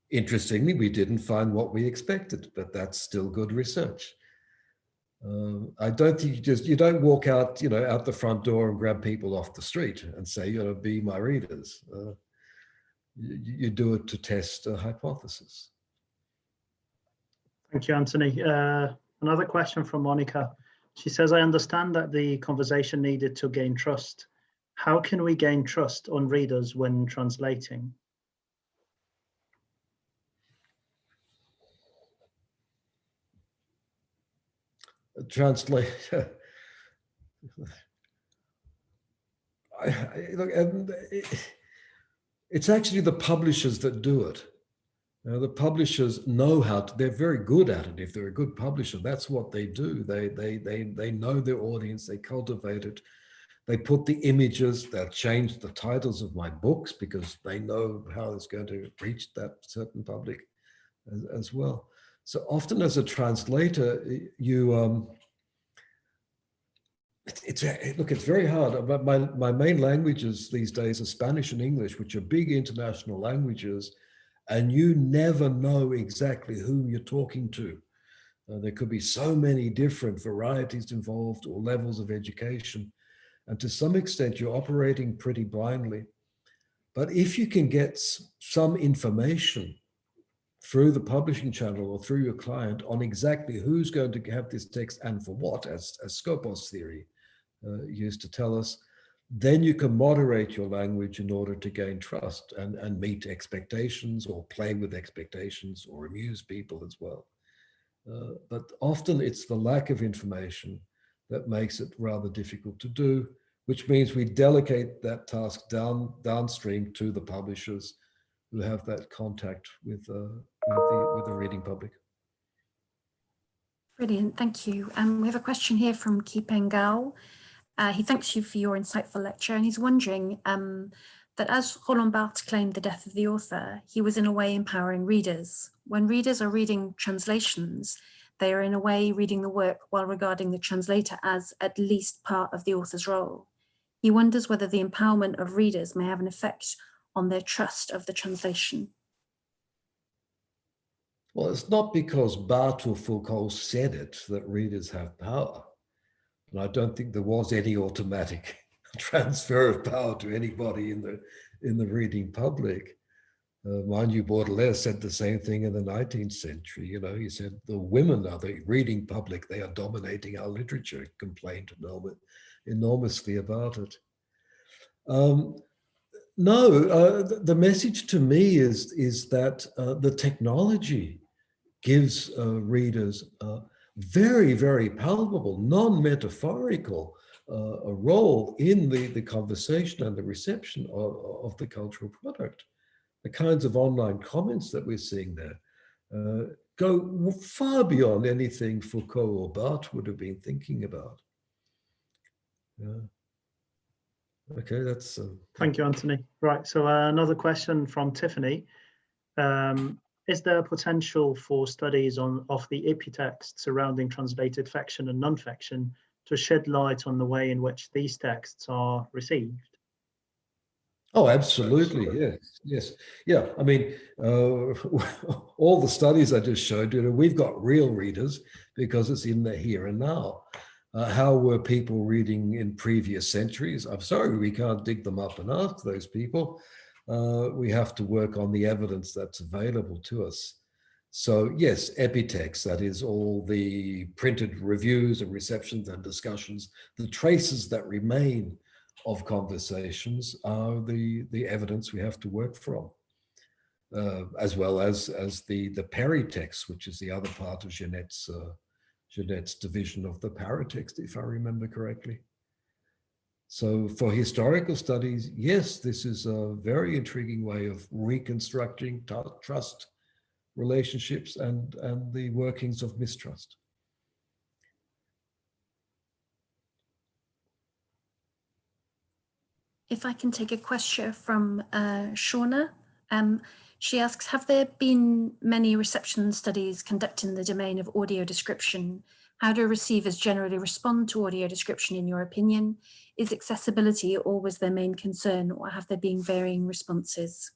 Interestingly, we didn't find what we expected, but that's still good research. I don't think you don't walk out, out the front door and grab people off the street and say, be my readers. You do it to test a hypothesis. Thank you, Anthony. Another question from Monica. She says, I understand that the conversation needed to gain trust. How can we gain trust on readers when translating? Translator. Look, it's actually the publishers that do it. The publishers know how to, they're very good at it. If they're a good publisher, that's what they do. They know their audience, they cultivate it. They put the images, they'll change the titles of my books because they know how it's going to reach that certain public as well. So often as a translator, you look, it's very hard. But my main languages these days are Spanish and English, which are big international languages, and you never know exactly whom you're talking to. There could be so many different varieties involved or levels of education, and to some extent you're operating pretty blindly. But if you can get some information through the publishing channel or through your client on exactly who's going to have this text and for what, as Skopos theory used to tell us, then you can moderate your language in order to gain trust and meet expectations or play with expectations or amuse people as well. But often it's the lack of information that makes it rather difficult to do, which means we delegate that task downstream to the publishers who have that contact with the reading public. Brilliant, thank you. We have a question here from Kipeng Gao. He thanks you for your insightful lecture, and he's wondering that as Roland Barthes claimed the death of the author, he was in a way empowering readers. When readers are reading translations, they are in a way reading the work while regarding the translator as at least part of the author's role. He wonders whether the empowerment of readers may have an effect on their trust of the translation. Well, it's not because Barthes or Foucault said it that readers have power. And I don't think there was any automatic transfer of power to anybody in the reading public. Mind you, Baudelaire said the same thing in the 19th century. You know, he said the women are the reading public; they are dominating our literature. He complained enormously about it. No, the message to me is that the technology gives readers very, very palpable, non-metaphorical a role in the conversation and the reception of the cultural product. The kinds of online comments that we're seeing there go far beyond anything Foucault or Barthes would have been thinking about. Yeah. Okay, that's... Thank you, Anthony. Right, so another question from Tiffany. Is there potential for studies of the epitext surrounding translated fiction and non-fiction to shed light on the way in which these texts are received? Oh, absolutely, yes. Yeah, I mean, all the studies I just showed you, we've got real readers because it's in the here and now. How were people reading in previous centuries? I'm sorry, we can't dig them up and ask those people. We have to work on the evidence that's available to us. So yes, epitext, that is all the printed reviews and receptions and discussions, the traces that remain of conversations are the evidence we have to work from, as well as the peritext, which is the other part of Jeanette's division of the paratext, if I remember correctly. So for historical studies, yes, this is a very intriguing way of reconstructing trust relationships and the workings of mistrust. If I can take a question from Shauna. She asks, have there been many reception studies conducted in the domain of audio description? How do receivers generally respond to audio description in your opinion? Is accessibility always their main concern, or have there been varying responses?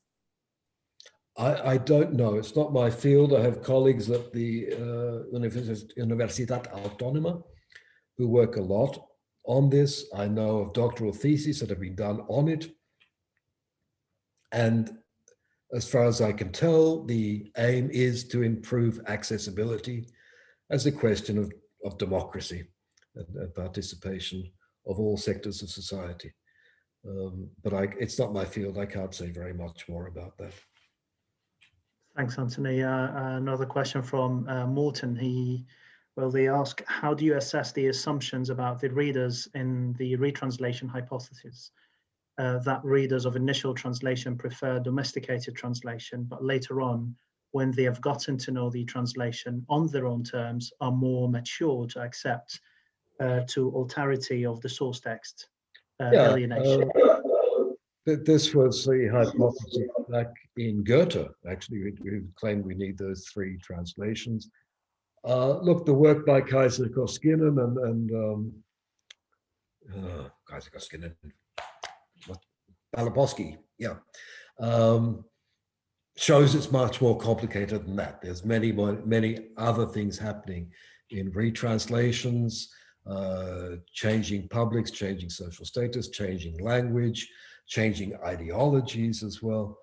I don't know. It's not my field. I have colleagues at the Universitat Autònoma who work a lot on this. I know of doctoral theses that have been done on it. And as far as I can tell, the aim is to improve accessibility as a question of democracy and participation of all sectors of society. But it's not my field. I can't say very much more about that. Thanks, Anthony. Another question from Morton. They ask, how do you assess the assumptions about the readers in the retranslation hypothesis? That readers of initial translation prefer domesticated translation, but later on, when they have gotten to know the translation on their own terms, are more mature to accept to alterity of the source text, alienation. This was the hypothesis back in Goethe, actually, we claimed we need those three translations. Look, the work by Kaiser Koskinen and Balaboski, yeah, shows it's much more complicated than that. There's many other things happening in retranslations, changing publics, changing social status, changing language, changing ideologies as well.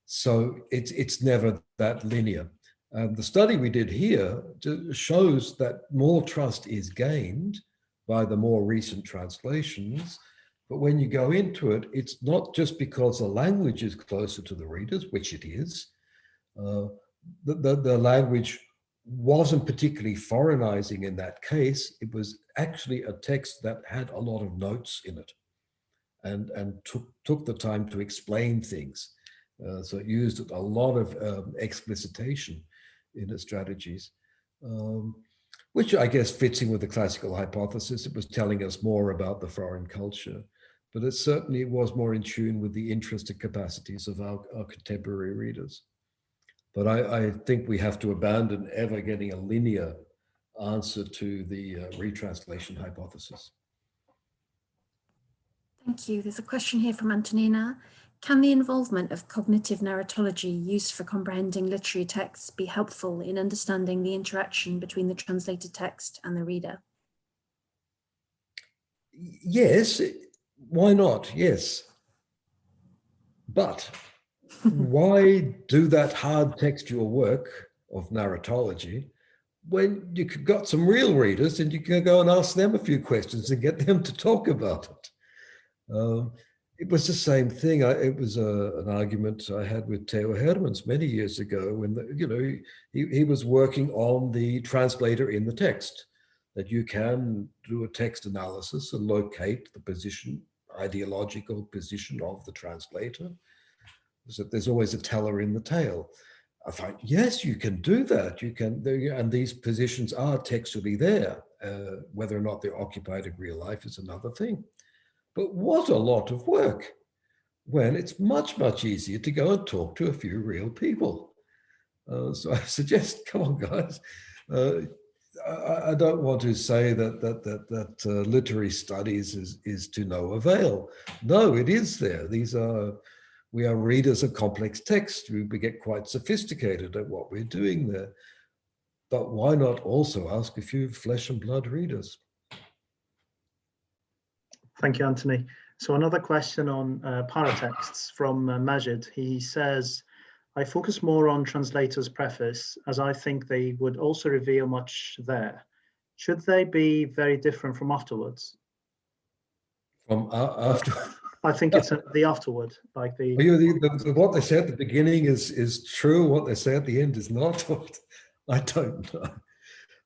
So it's never that linear. The study we did here shows that more trust is gained by the more recent translations. But when you go into it, it's not just because the language is closer to the readers, which it is. The language wasn't particularly foreignizing in that case. It was actually a text that had a lot of notes in it and took the time to explain things. So it used a lot of explicitation in its strategies, which I guess fits in with the classical hypothesis. It was telling us more about the foreign culture, but it certainly was more in tune with the interest and capacities of our contemporary readers. But I think we have to abandon ever getting a linear answer to the retranslation hypothesis. Thank you. There's a question here from Antonina. Can the involvement of cognitive narratology used for comprehending literary texts be helpful in understanding the interaction between the translated text and the reader? Yes, why not? Yes. But why do that hard textual work of narratology when you've got some real readers and you can go and ask them a few questions and get them to talk about it? It was the same thing. It was an argument I had with Theo Hermans many years ago when, he was working on the translator in the text, that you can do a text analysis and locate the position, ideological position of the translator. So there's always a teller in the tale. I thought, yes, you can do that. You can, and these positions are textually there. Whether or not they're occupied in real life is another thing. But what a lot of work, when it's much, much easier to go and talk to a few real people. So I suggest, come on, guys. I don't want to say that literary studies is to no avail. No, it is there. We are readers of complex text. We get quite sophisticated at what we're doing there. But why not also ask a few flesh and blood readers? Thank you, Anthony. So another question on paratexts from Majid. He says, I focus more on translator's preface as I think they would also reveal much there. Should they be very different from afterwards? From after? I think it's the afterward, like the... What they say at the beginning is true, what they say at the end is not. I don't know.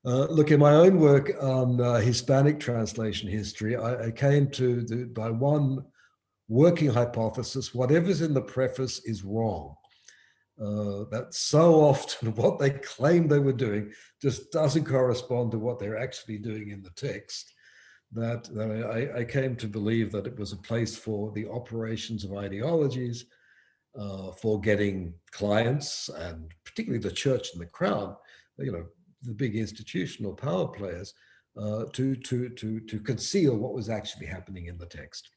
Look, in my own work on Hispanic translation history, I came to, by one working hypothesis, whatever's in the preface is wrong. That so often what they claim they were doing just doesn't correspond to what they're actually doing in the text, that I came to believe that it was a place for the operations of ideologies, for getting clients, and particularly the church and the crown, the big institutional power players, to conceal what was actually happening in the text.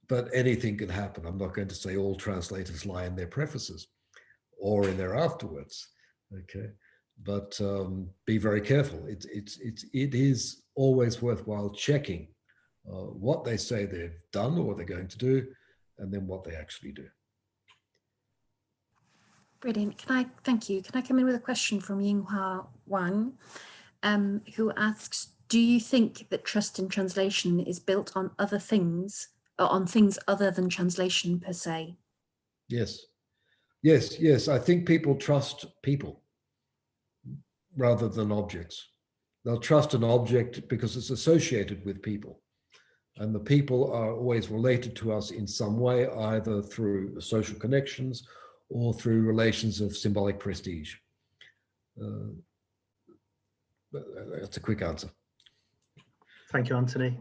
But anything can happen. I'm not going to say all translators lie in their prefaces or in their afterwards, okay? But be very careful. It is always worthwhile checking what they say they've done or what they're going to do, and then what they actually do. Brilliant. Thank you. Can I come in with a question from Yinghua Wang, who asks, do you think that trust in translation is built on other things, or on things other than translation per se? Yes. Yes, yes. I think people trust people rather than objects. They'll trust an object because it's associated with people. And the people are always related to us in some way, either through social connections or through relations of symbolic prestige. That's a quick answer. Thank you, Anthony.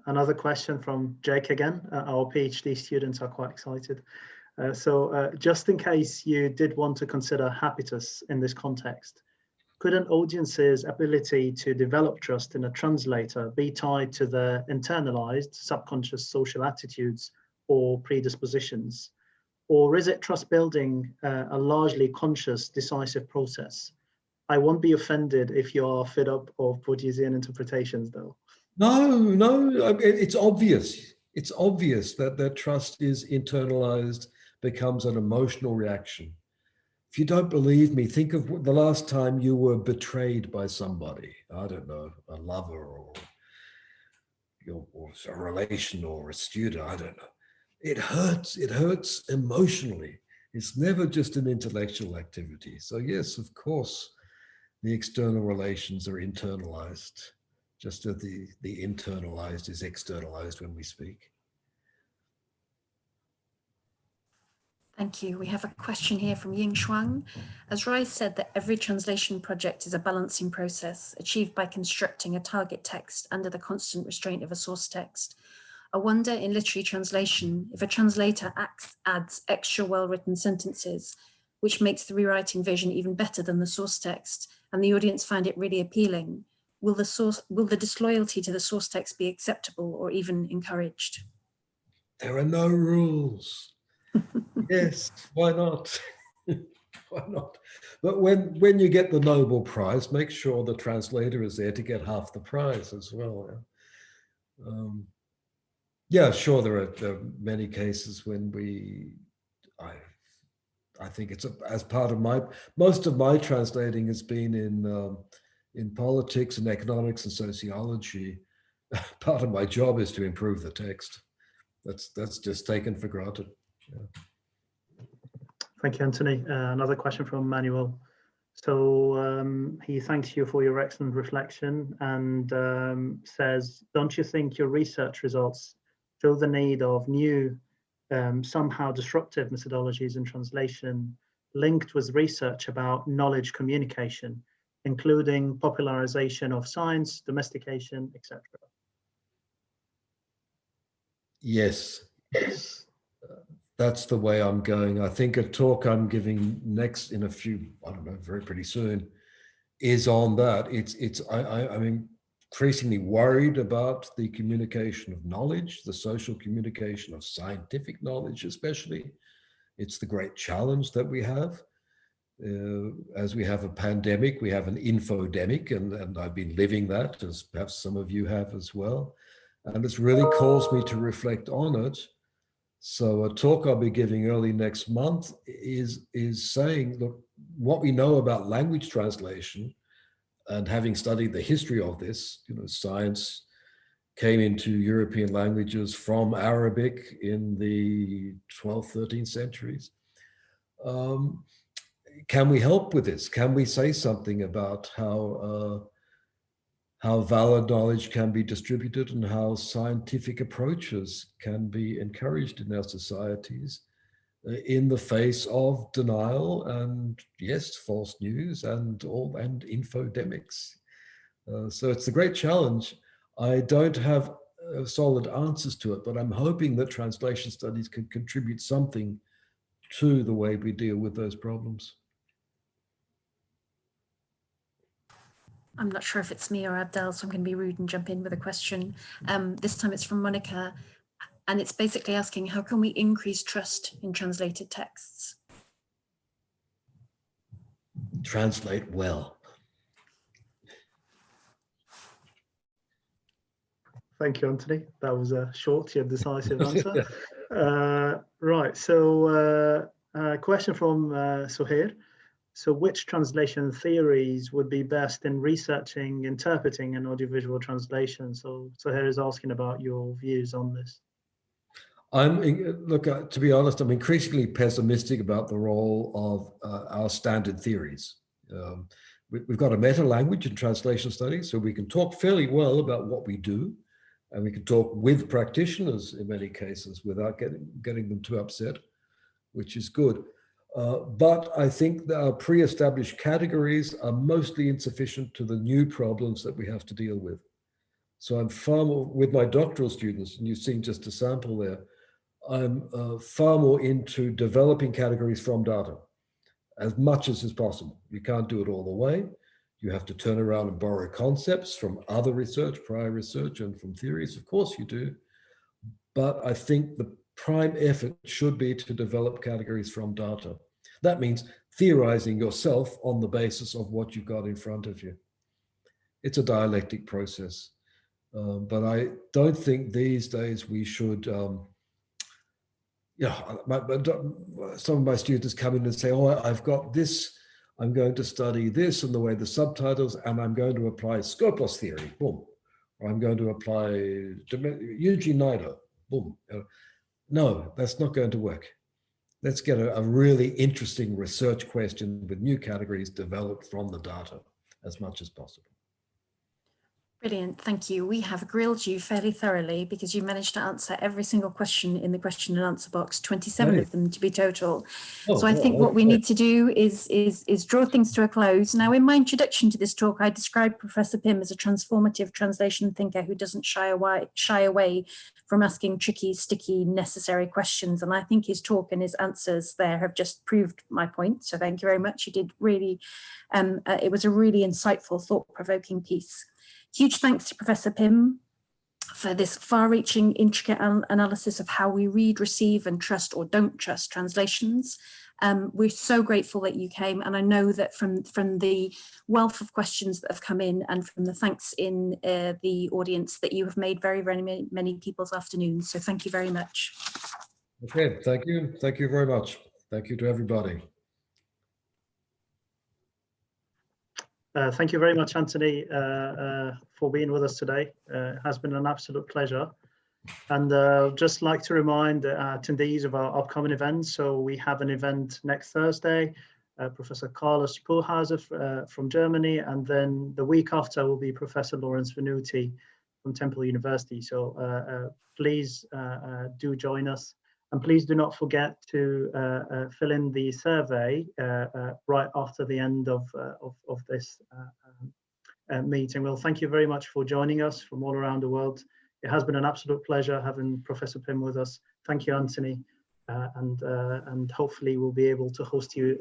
Another question from Jake again. Our PhD students are quite excited. So just in case you did want to consider habitus in this context, could an audience's ability to develop trust in a translator be tied to their internalized subconscious social attitudes or predispositions? Or is it trust building a largely conscious, decisive process? I won't be offended if you are fed up of Portuguese interpretations, though. No, it's obvious. It's obvious that trust is internalized, becomes an emotional reaction. If you don't believe me, think of the last time you were betrayed by somebody. I don't know, a lover or a relation or a student, I don't know. It hurts emotionally. It's never just an intellectual activity. So yes, of course, the external relations are internalized, just as the internalized is externalized when we speak. Thank you. We have a question here from Ying Shuang. As Rai said, that every translation project is a balancing process achieved by constructing a target text under the constant restraint of a source text. I wonder in literary translation, if a translator adds extra well-written sentences, which makes the rewriting version even better than the source text, and the audience find it really appealing, will the disloyalty to the source text be acceptable or even encouraged? There are no rules. Yes, why not? Why not? But when you get the Nobel Prize, make sure the translator is there to get half the prize as well. Yeah, sure, there are many cases when I think it's as part of most of my translating has been in politics and economics and sociology. Part of my job is to improve the text. That's just taken for granted. Yeah. Thank you, Anthony. Another question from Manuel. So he thanks you for your excellent reflection and says, don't you think your research results show the need of new, somehow disruptive methodologies in translation linked with research about knowledge communication, including popularization of science, domestication, etc.? Yes. That's the way I'm going. I think a talk I'm giving next in a few, I don't know, pretty soon, is on that. I'm increasingly worried about the communication of knowledge, the social communication of scientific knowledge, especially. It's the great challenge that we have. As we have a pandemic, we have an infodemic, and I've been living that, as perhaps some of you have as well. And it's really caused me to reflect on it. So a talk I'll be giving early next month is saying, look, what we know about language translation, and having studied the history of this, science came into European languages from Arabic in the 12th, 13th centuries. Can we help with this? Can we say something about how valid knowledge can be distributed and how scientific approaches can be encouraged in our societies in the face of denial and, yes, false news and infodemics. So it's a great challenge. I don't have solid answers to it, but I'm hoping that translation studies can contribute something to the way we deal with those problems. I'm not sure if it's me or Abdel, so I'm going to be rude and jump in with a question. This time it's from Monica, and it's basically asking, how can we increase trust in translated texts? Translate well. Thank you, Anthony. That was a short yet decisive answer. Right, so a question from Suhair. So which translation theories would be best in researching, interpreting, and audiovisual translation? So Suhair is asking about your views on this. Look, to be honest, I'm increasingly pessimistic about the role of our standard theories. We've got a meta language in translation studies, so we can talk fairly well about what we do, and we can talk with practitioners in many cases without getting them too upset, which is good. But I think that our pre-established categories are mostly insufficient to the new problems that we have to deal with. So I'm far more, with my doctoral students, and you've seen just a sample there, I'm far more into developing categories from data as much as is possible. You can't do it all the way. You have to turn around and borrow concepts from other research, prior research, and from theories. Of course you do. But I think the prime effort should be to develop categories from data. That means theorizing yourself on the basis of what you've got in front of you. It's a dialectic process. But I don't think these days we should, some of my students come in and say, oh, I've got this, I'm going to study this and the way the subtitles, and I'm going to apply Scopus theory, boom. Or I'm going to apply Eugene Nido, boom. No, that's not going to work. Let's get a really interesting research question with new categories developed from the data as much as possible. Brilliant, thank you. We have grilled you fairly thoroughly because you managed to answer every single question in the question and answer box, 27 of them to be total. So I think what we need to do is draw things to a close. Now, in my introduction to this talk, I described Professor Pym as a transformative translation thinker who doesn't shy away from asking tricky, sticky, necessary questions. And I think his talk and his answers there have just proved my point. So thank you very much. You did really, it was a really insightful, thought-provoking piece. Huge thanks to Professor Pym for this far-reaching, intricate analysis of how we read, receive, and trust or don't trust translations. We're so grateful that you came, and I know that from the wealth of questions that have come in and from the thanks in the audience that you have made very, very many people's afternoons. So thank you very much. Okay, thank you. Thank you very much. Thank you to everybody. Thank you very much, Anthony, for being with us today. It has been an absolute pleasure. And just like to remind attendees of our upcoming events. So we have an event next Thursday, Professor Carlos Puhlhauser from Germany, and then the week after will be Professor Lawrence Venuti from Temple University. So please do join us. And please do not forget to fill in the survey right after the end of this meeting. Well, thank you very much for joining us from all around the world. It has been an absolute pleasure having Professor Pym with us. Thank you, Anthony. And hopefully we'll be able to host you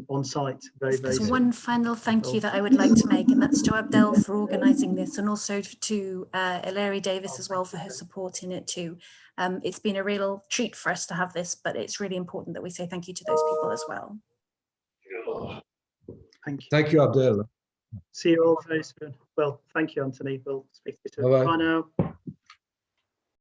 on site very soon. There's one final thank you that I would like to make, and that's to Abdel for organising this, and also to Hilary Davis as well for her support in it too. It's been a real treat for us to have this, but it's really important that we say thank you to those people as well. Thank you. Thank you, Abdel. See you all very soon. Well, thank you, Anthony. We'll speak to you soon. Bye-bye. Bye now.